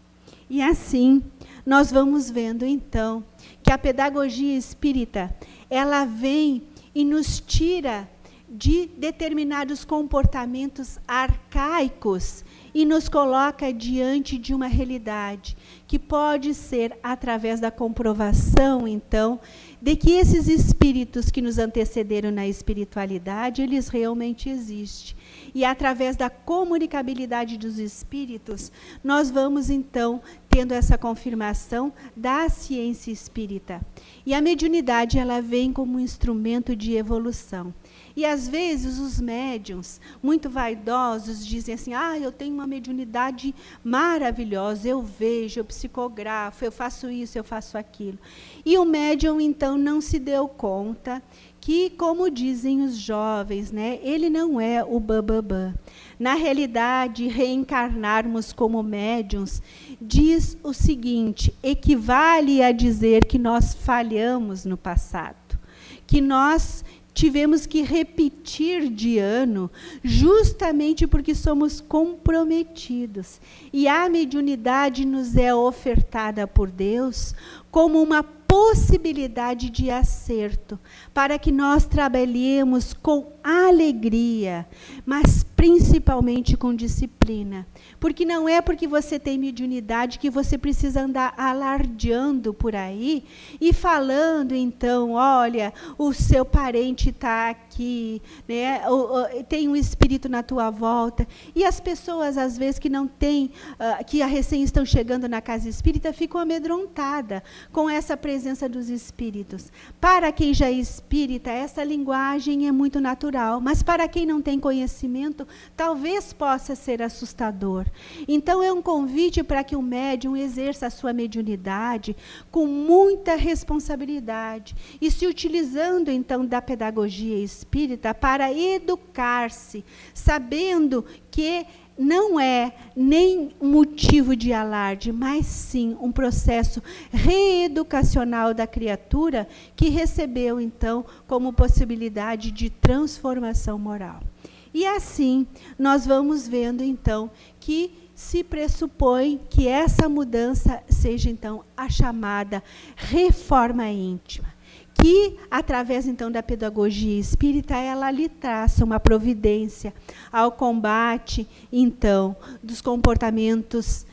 E assim, nós vamos vendo, então, que a pedagogia espírita, ela vem e nos tira de determinados comportamentos arcaicos e nos coloca diante de uma realidade que pode ser através da comprovação, então, de que esses espíritos que nos antecederam na espiritualidade, eles realmente existem. E através da comunicabilidade dos espíritos, nós vamos, então, tendo essa confirmação da ciência espírita. E a mediunidade, ela vem como um instrumento de evolução. E, às vezes, os médiuns, muito vaidosos, dizem assim, eu tenho uma mediunidade maravilhosa, eu vejo, eu psicografo, eu faço isso, eu faço aquilo. E o médium, então, não se deu conta que, como dizem os jovens, né, ele não é o bambambam. Na realidade, reencarnarmos como médiuns diz o seguinte, equivale a dizer que nós falhamos no passado, que nós tivemos que repetir de ano, justamente porque somos comprometidos. E a mediunidade nos é ofertada por Deus como uma possibilidade de acerto, para que nós trabalhemos com alegria, mas principalmente com disciplina. Porque não é porque você tem mediunidade que você precisa andar alardeando por aí e falando, então, olha, o seu parente está aqui, né? Tem um espírito na tua volta. E as pessoas, às vezes, que não têm, que recém estão chegando na casa espírita, ficam amedrontadas com essa presença dos espíritos. Para quem já é espírita, essa linguagem é muito natural, mas para quem não tem conhecimento, talvez possa ser assustador. Então, é um convite para que o médium exerça a sua mediunidade com muita responsabilidade e se utilizando, então, da pedagogia espírita para educar-se, sabendo que não é nem motivo de alarde, mas sim um processo reeducacional da criatura que recebeu, então, como possibilidade de transformação moral. E assim, nós vamos vendo, então, que se pressupõe que essa mudança seja, então, a chamada reforma íntima, que, através, então, da pedagogia espírita, ela lhe traça uma providência ao combate, então, dos comportamentos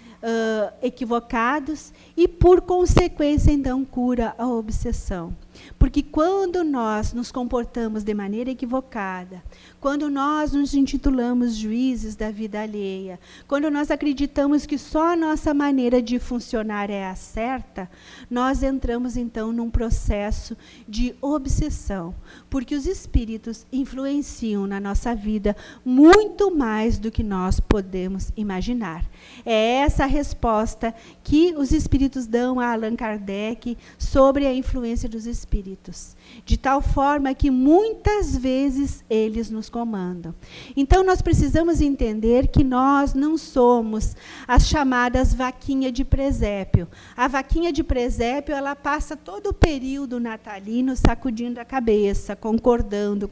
equivocados e, por consequência, então, cura a obsessão. Porque quando nós nos comportamos de maneira equivocada, quando nós nos intitulamos juízes da vida alheia, quando nós acreditamos que só a nossa maneira de funcionar é a certa, nós entramos, então, num processo de obsessão. Porque os espíritos influenciam na nossa vida muito mais do que nós podemos imaginar. É essa a resposta que os espíritos dão a Allan Kardec sobre a influência dos espíritos, de tal forma que muitas vezes eles nos comandam. Então, nós precisamos entender que nós não somos as chamadas vaquinha de presépio. A vaquinha de presépio, ela passa todo o período natalino sacudindo a cabeça, concordando.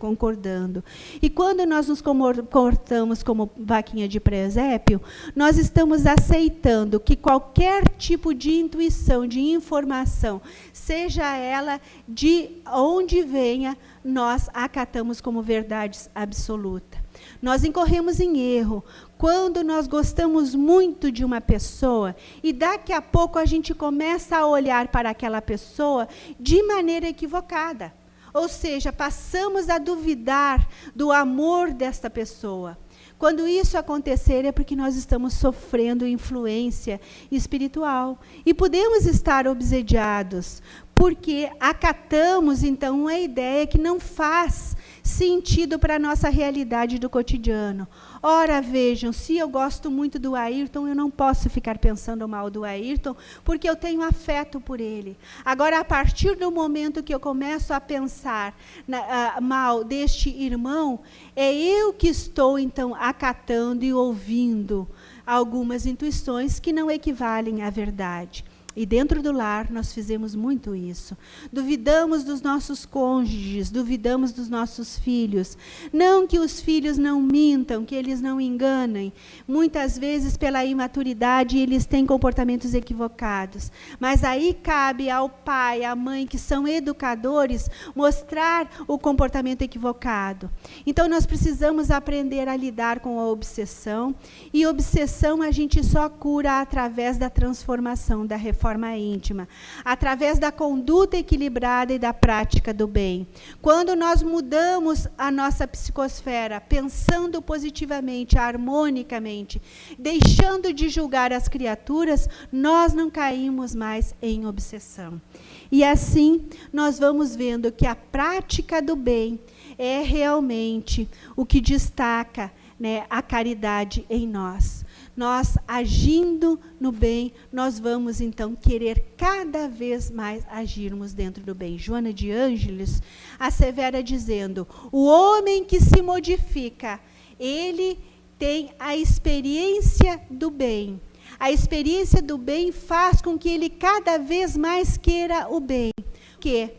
E quando nós nos comportamos como vaquinha de presépio, nós estamos aceitando que qualquer tipo de intuição, de informação, seja ela de onde venha, nós acatamos como verdades absolutas. Nós incorremos em erro quando nós gostamos muito de uma pessoa e daqui a pouco a gente começa a olhar para aquela pessoa de maneira equivocada. Ou seja, passamos a duvidar do amor desta pessoa. Quando isso acontecer é porque nós estamos sofrendo influência espiritual. E podemos estar obsediados, porque acatamos, então, uma ideia que não faz sentido para a nossa realidade do cotidiano. Ora, vejam, se eu gosto muito do Ayrton, eu não posso ficar pensando mal do Ayrton, porque eu tenho afeto por ele. Agora, a partir do momento que eu começo a pensar mal deste irmão, é eu que estou, então, acatando e ouvindo algumas intuições que não equivalem à verdade. E dentro do lar nós fizemos muito isso. Duvidamos dos nossos cônjuges, duvidamos dos nossos filhos. Não que os filhos não mintam, que eles não enganem. Muitas vezes, pela imaturidade, eles têm comportamentos equivocados. Mas aí cabe ao pai, à mãe, que são educadores, mostrar o comportamento equivocado. Então, nós precisamos aprender a lidar com a obsessão. E obsessão a gente só cura através da transformação, da reforma íntima, através da conduta equilibrada e da prática do bem. Quando nós mudamos a nossa psicosfera, pensando positivamente, harmonicamente, deixando de julgar as criaturas, nós não caímos mais em obsessão. E assim, nós vamos vendo que a prática do bem, é realmente o que destaca, né, a caridade em nós. Nós, agindo no bem, nós vamos, então, querer cada vez mais agirmos dentro do bem. Joana de Ângeles assevera dizendo: o homem que se modifica, ele tem a experiência do bem. A experiência do bem faz com que ele cada vez mais queira o bem. Por quê?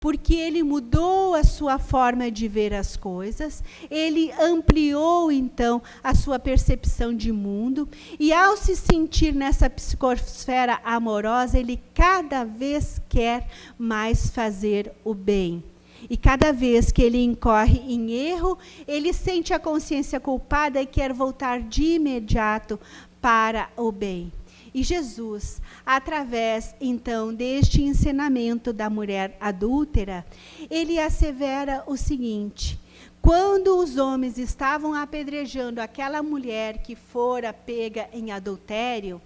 Porque ele mudou a sua forma de ver as coisas, ele ampliou, então, a sua percepção de mundo, e ao se sentir nessa psicosfera amorosa, ele cada vez quer mais fazer o bem. E cada vez que ele incorre em erro, ele sente a consciência culpada e quer voltar de imediato para o bem. E Jesus, através, então, deste ensinamento da mulher adúltera, ele assevera o seguinte: quando os homens estavam apedrejando aquela mulher que fora pega em adultério,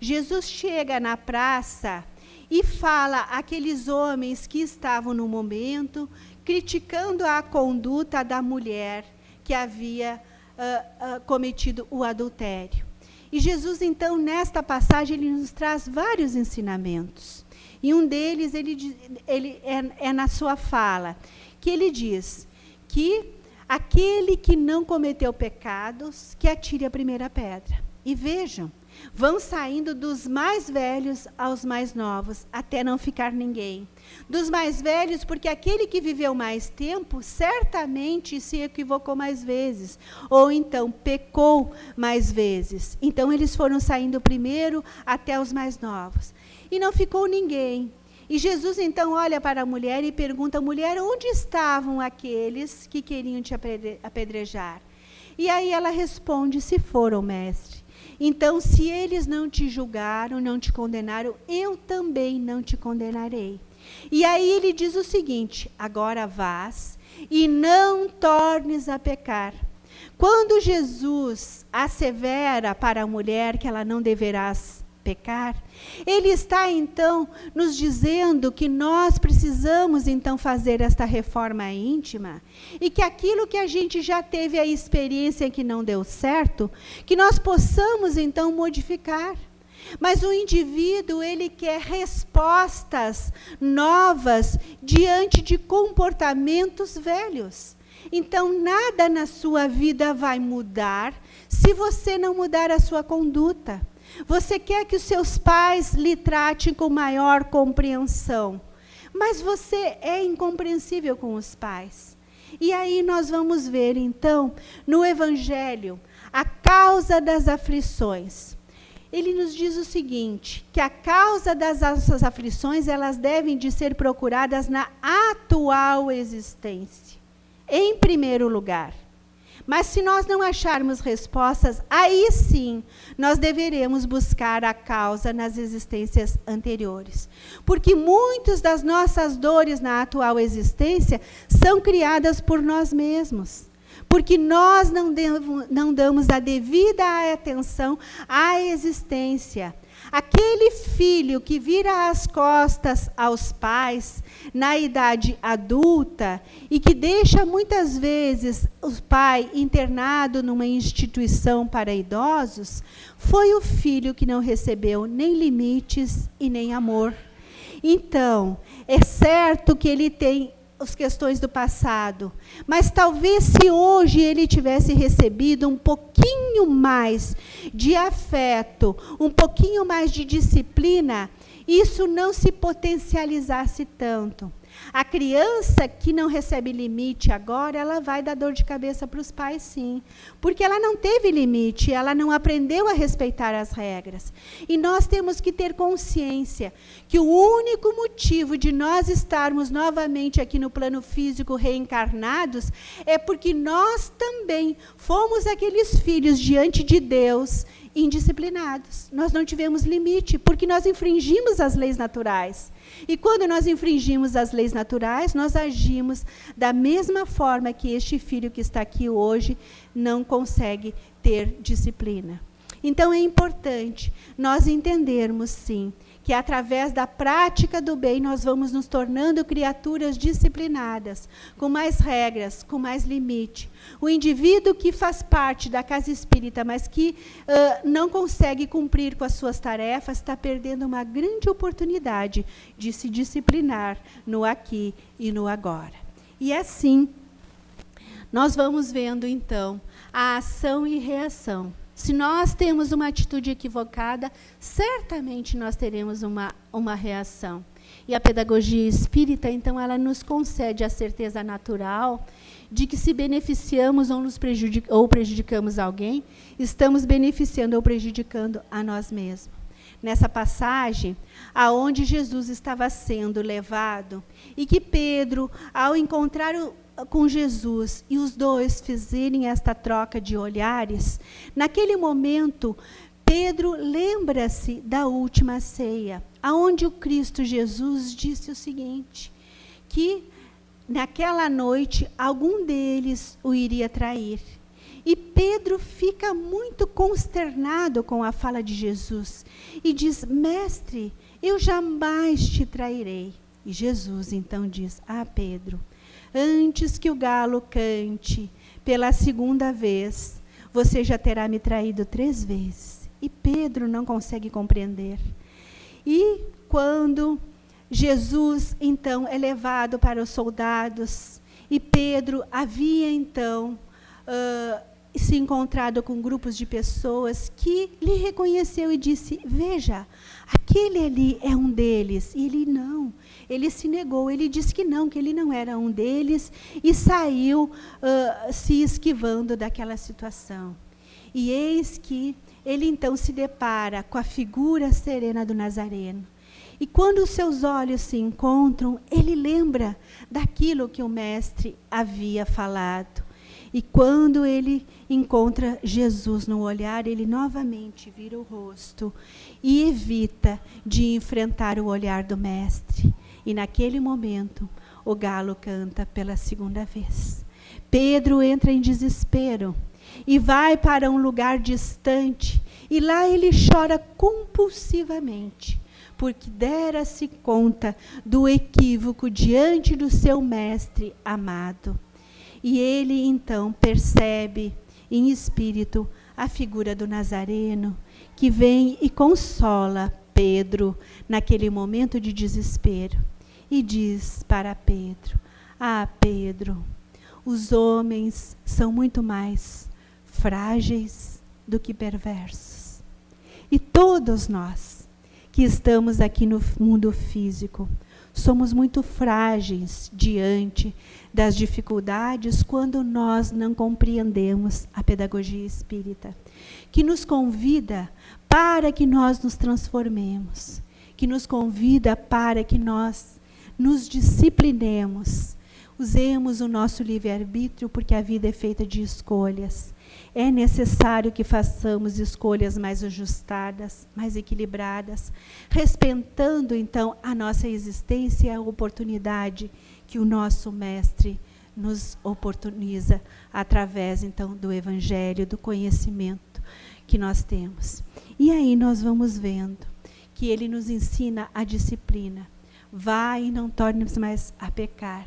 Jesus chega na praça e fala àqueles homens que estavam no momento, criticando a conduta da mulher que havia cometido o adultério. E Jesus, então, nesta passagem, ele nos traz vários ensinamentos. E um deles, ele é na sua fala, que ele diz que aquele que não cometeu pecados, que atire a primeira pedra. E vejam, vão saindo dos mais velhos aos mais novos, até não ficar ninguém. Dos mais velhos, porque aquele que viveu mais tempo, certamente se equivocou mais vezes, ou então pecou mais vezes. Então eles foram saindo primeiro até os mais novos. E não ficou ninguém. E Jesus então olha para a mulher e pergunta: mulher, onde estavam aqueles que queriam te apedrejar? E aí ela responde: se foram, mestre. Então, se eles não te julgaram, não te condenaram, eu também não te condenarei. E aí ele diz o seguinte: agora vás e não tornes a pecar. Quando Jesus assevera para a mulher que ela não deverá pecar, ele está então nos dizendo que nós precisamos então fazer esta reforma íntima, e que aquilo que a gente já teve a experiência que não deu certo, que nós possamos então modificar. Mas o indivíduo, ele quer respostas novas diante de comportamentos velhos. Então, nada na sua vida vai mudar se você não mudar a sua conduta. Você quer que os seus pais lhe tratem com maior compreensão, mas você é incompreensível com os pais. E aí nós vamos ver, então, no Evangelho, a causa das aflições. Ele nos diz o seguinte, que a causa das nossas aflições, elas devem de ser procuradas na atual existência, em primeiro lugar. Mas se nós não acharmos respostas, aí sim, nós deveremos buscar a causa nas existências anteriores. Porque muitas das nossas dores na atual existência são criadas por nós mesmos. Porque nós não damos a devida atenção à existência. Aquele filho que vira as costas aos pais na idade adulta e que deixa muitas vezes o pai internado numa instituição para idosos, foi o filho que não recebeu nem limites e nem amor. Então, é certo que ele tem as questões do passado, mas talvez se hoje ele tivesse recebido um pouquinho mais de afeto, um pouquinho mais de disciplina, isso não se potencializasse tanto. A criança que não recebe limite agora, ela vai dar dor de cabeça para os pais, sim. Porque ela não teve limite, ela não aprendeu a respeitar as regras. E nós temos que ter consciência que o único motivo de nós estarmos novamente aqui no plano físico reencarnados é porque nós também fomos aqueles filhos diante de Deus indisciplinados. Nós não tivemos limite, porque nós infringimos as leis naturais. E quando nós infringimos as leis naturais, nós agimos da mesma forma que este filho que está aqui hoje não consegue ter disciplina. Então é importante nós entendermos, sim, que através da prática do bem nós vamos nos tornando criaturas disciplinadas, com mais regras, com mais limite. O indivíduo que faz parte da casa espírita, mas que não consegue cumprir com as suas tarefas, está perdendo uma grande oportunidade de se disciplinar no aqui e no agora. E assim, nós vamos vendo, então, a ação e reação. Se nós temos uma atitude equivocada, certamente nós teremos uma reação. E a pedagogia espírita, então, ela nos concede a certeza natural de que se beneficiamos ou prejudicamos alguém, estamos beneficiando ou prejudicando a nós mesmos. Nessa passagem, aonde Jesus estava sendo levado, e que Pedro, ao encontrar com Jesus e os dois fizerem esta troca de olhares, naquele momento, Pedro lembra-se da última ceia, aonde o Cristo Jesus disse o seguinte, que naquela noite algum deles o iria trair. E Pedro fica muito consternado com a fala de Jesus e diz: Mestre, eu jamais te trairei. E Jesus então diz: Pedro, antes que o galo cante pela segunda vez, você já terá me traído 3 vezes. E Pedro não consegue compreender. E quando Jesus, então, é levado para os soldados, e Pedro havia, então, se encontrado com grupos de pessoas que lhe reconheceu e disse: veja, aquele ali é um deles. E ele não. Ele se negou, ele disse que ele não era um deles, e saiu se esquivando daquela situação. E eis que ele então se depara com a figura serena do Nazareno. E quando os seus olhos se encontram, ele lembra daquilo que o mestre havia falado. E quando ele encontra Jesus no olhar, ele novamente vira o rosto e evita de enfrentar o olhar do mestre. E naquele momento, o galo canta pela segunda vez. Pedro entra em desespero e vai para um lugar distante, e lá ele chora compulsivamente, porque dera-se conta do equívoco diante do seu mestre amado. E ele então percebe em espírito a figura do Nazareno, que vem e consola Pedro naquele momento de desespero. E diz para Pedro: Pedro, os homens são muito mais frágeis do que perversos. E todos nós que estamos aqui no mundo físico, somos muito frágeis diante das dificuldades quando nós não compreendemos a pedagogia espírita, que nos convida para que nós nos transformemos, que nos convida para que nós nos disciplinemos, usemos o nosso livre-arbítrio, porque a vida é feita de escolhas. É necessário que façamos escolhas mais ajustadas, mais equilibradas, respeitando, então, a nossa existência e a oportunidade que o nosso mestre nos oportuniza através, então, do Evangelho, do conhecimento que nós temos. E aí nós vamos vendo que ele nos ensina a disciplina. Vai e não tornes mais a pecar.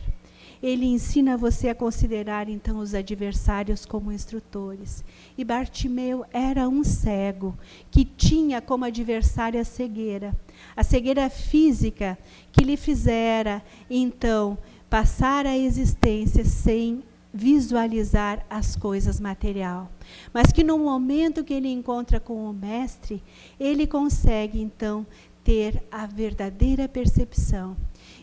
Ele ensina você a considerar, então, os adversários como instrutores. E Bartimeu era um cego, que tinha como adversária a cegueira física, que lhe fizera, então, passar a existência sem visualizar as coisas material. Mas que no momento que ele encontra com o mestre, ele consegue, então, ter a verdadeira percepção.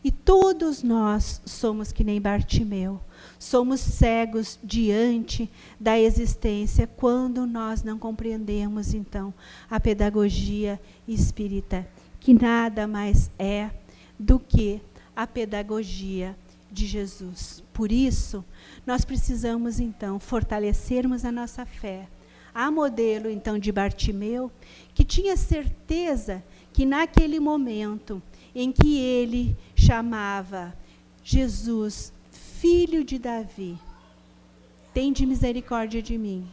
E todos nós somos que nem Bartimeu, somos cegos diante da existência quando nós não compreendemos, então, a pedagogia espírita, que nada mais é do que a pedagogia de Jesus. Por isso, nós precisamos, então, fortalecermos a nossa fé. Há modelo, então, de Bartimeu, que tinha certeza que naquele momento em que ele chamava Jesus, filho de Davi, tende misericórdia de mim.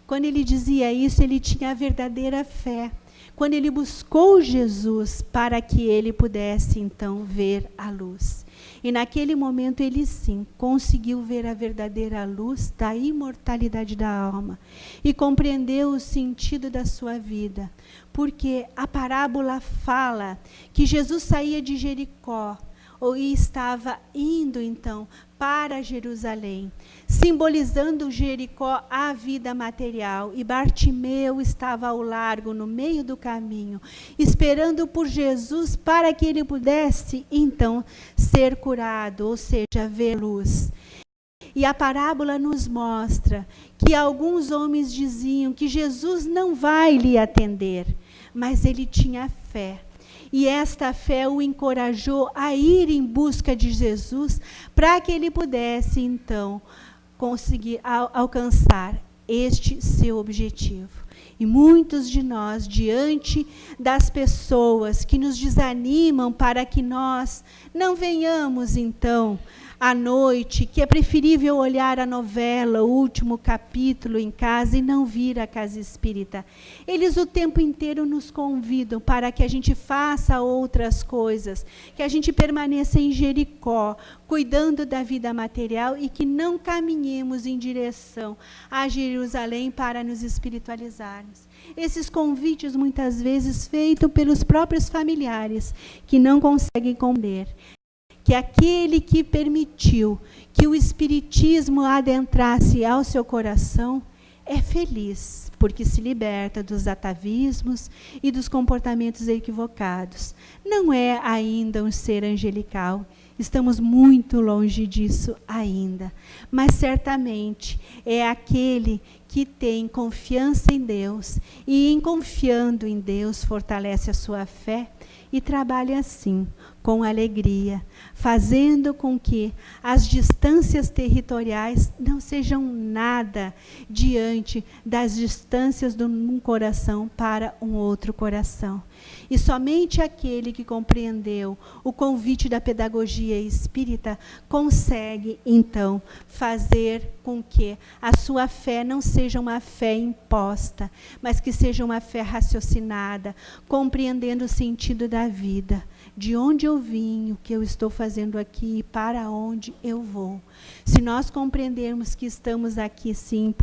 Quando ele dizia isso, ele tinha a verdadeira fé. Quando ele buscou Jesus para que ele pudesse, então, ver a luz. E naquele momento ele sim conseguiu ver a verdadeira luz da imortalidade da alma e compreendeu o sentido da sua vida. Porque a parábola fala que Jesus saía de Jericó e estava indo então para Jerusalém, simbolizando Jericó a vida material, e Bartimeu estava ao largo, no meio do caminho, esperando por Jesus para que ele pudesse então ser curado, ou seja, ver luz. E a parábola nos mostra que alguns homens diziam que Jesus não vai lhe atender, mas ele tinha fé. E esta fé o encorajou a ir em busca de Jesus para que ele pudesse, então, conseguir alcançar este seu objetivo. E muitos de nós, diante das pessoas que nos desanimam para que nós não venhamos, então, à noite, que é preferível olhar a novela, o último capítulo em casa e não vir à casa espírita. Eles o tempo inteiro nos convidam para que a gente faça outras coisas, que a gente permaneça em Jericó, cuidando da vida material e que não caminhemos em direção a Jerusalém para nos espiritualizarmos. Esses convites, muitas vezes, feitos pelos próprios familiares, que não conseguem compreender que aquele que permitiu que o espiritismo adentrasse ao seu coração é feliz, porque se liberta dos atavismos e dos comportamentos equivocados. Não é ainda um ser angelical, estamos muito longe disso ainda, mas certamente é aquele que tem confiança em Deus e, em confiando em Deus, fortalece a sua fé e trabalha assim, com alegria, fazendo com que as distâncias territoriais não sejam nada diante das distâncias de um coração para um outro coração. E somente aquele que compreendeu o convite da pedagogia espírita consegue, então, fazer com que a sua fé não seja uma fé imposta, mas que seja uma fé raciocinada, compreendendo o sentido da vida. De onde eu vim, o que eu estou fazendo aqui e para onde eu vou. Se nós compreendermos que estamos aqui, sim,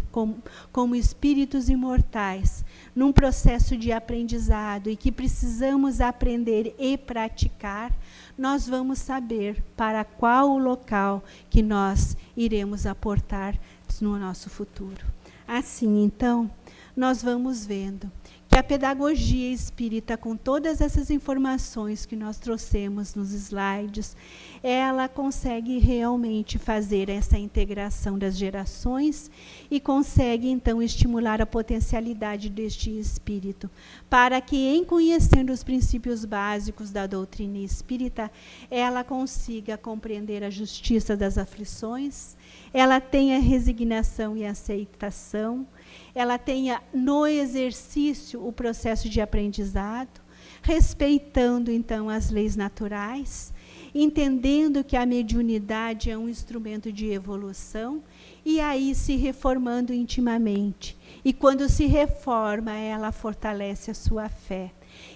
como espíritos imortais, num processo de aprendizado e que precisamos aprender e praticar, nós vamos saber para qual o local que nós iremos aportar no nosso futuro. Assim, então, nós vamos vendo que a pedagogia espírita, com todas essas informações que nós trouxemos nos slides, ela consegue realmente fazer essa integração das gerações e consegue, então, estimular a potencialidade deste espírito, para que, em conhecendo os princípios básicos da doutrina espírita, ela consiga compreender a justiça das aflições, ela tenha resignação e aceitação, ela tenha no exercício o processo de aprendizado, respeitando então as leis naturais, entendendo que a mediunidade é um instrumento de evolução e aí se reformando intimamente. E quando se reforma, ela fortalece a sua fé.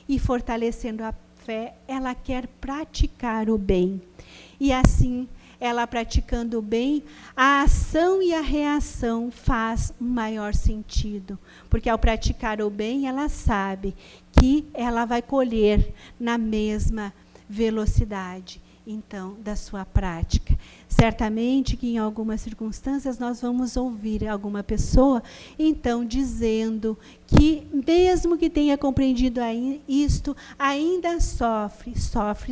E fortalecendo a fé, ela quer praticar o bem. E assim, ela praticando o bem, a ação e a reação faz um maior sentido. Porque ao praticar o bem, ela sabe que ela vai colher na mesma velocidade, então, da sua prática. Certamente que em algumas circunstâncias nós vamos ouvir alguma pessoa, então, dizendo que mesmo que tenha compreendido isto, ainda sofre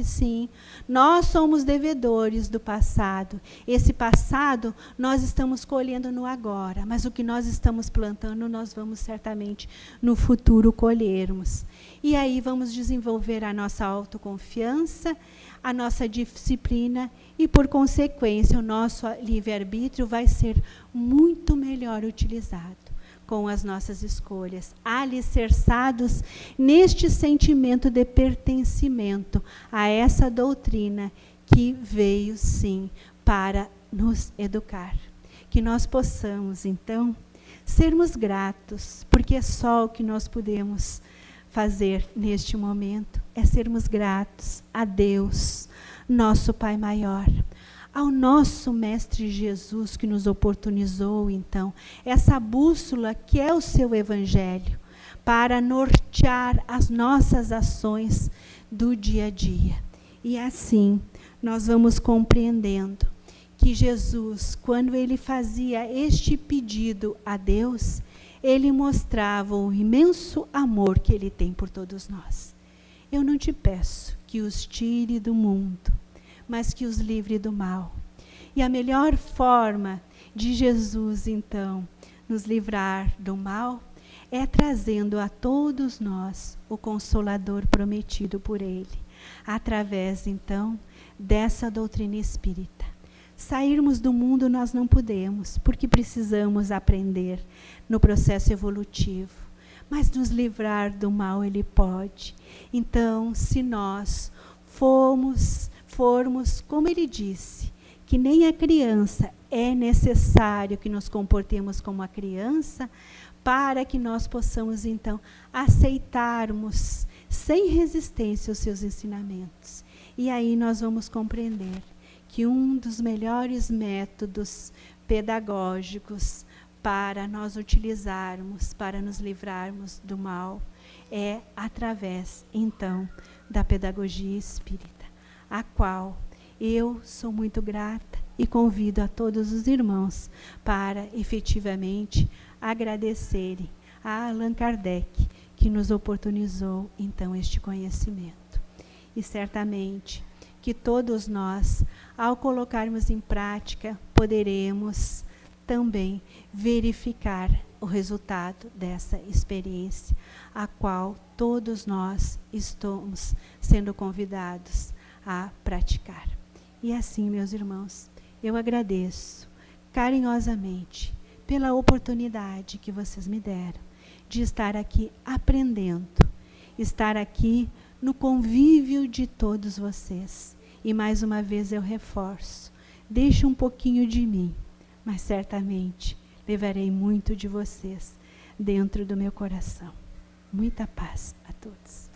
sim. Nós somos devedores do passado. Esse passado nós estamos colhendo no agora, mas o que nós estamos plantando, nós vamos certamente no futuro colhermos. E aí vamos desenvolver a nossa autoconfiança, a nossa disciplina e, por consequência, o nosso livre-arbítrio vai ser muito melhor utilizado com as nossas escolhas, alicerçados neste sentimento de pertencimento a essa doutrina que veio, sim, para nos educar. Que nós possamos, então, sermos gratos, porque é só o que nós podemos fazer neste momento, é sermos gratos a Deus, nosso Pai maior, ao nosso Mestre Jesus, que nos oportunizou, então, essa bússola que é o seu Evangelho, para nortear as nossas ações do dia a dia. E assim, nós vamos compreendendo que Jesus, quando ele fazia este pedido a Deus, ele mostrava o imenso amor que ele tem por todos nós. Eu não te peço que os tire do mundo, mas que os livre do mal. E a melhor forma de Jesus, então, nos livrar do mal, é trazendo a todos nós o Consolador prometido por ele, através, então, dessa doutrina espírita. Sairmos do mundo nós não podemos, porque precisamos aprender no processo evolutivo. Mas nos livrar do mal ele pode. Então, se nós formos, como ele disse, que nem a criança é necessário que nos comportemos como a criança, para que nós possamos, então, aceitarmos sem resistência os seus ensinamentos. E aí nós vamos compreender que um dos melhores métodos pedagógicos para nós utilizarmos, para nos livrarmos do mal, é através, então, da pedagogia espírita, a qual eu sou muito grata e convido a todos os irmãos para, efetivamente, agradecerem a Allan Kardec, que nos oportunizou, então, este conhecimento. E certamente que todos nós, ao colocarmos em prática, poderemos também verificar o resultado dessa experiência, a qual todos nós estamos sendo convidados a praticar. E assim, meus irmãos, eu agradeço carinhosamente pela oportunidade que vocês me deram de estar aqui aprendendo, estar aqui no convívio de todos vocês. E mais uma vez eu reforço, deixe um pouquinho de mim, mas certamente levarei muito de vocês dentro do meu coração. Muita paz a todos.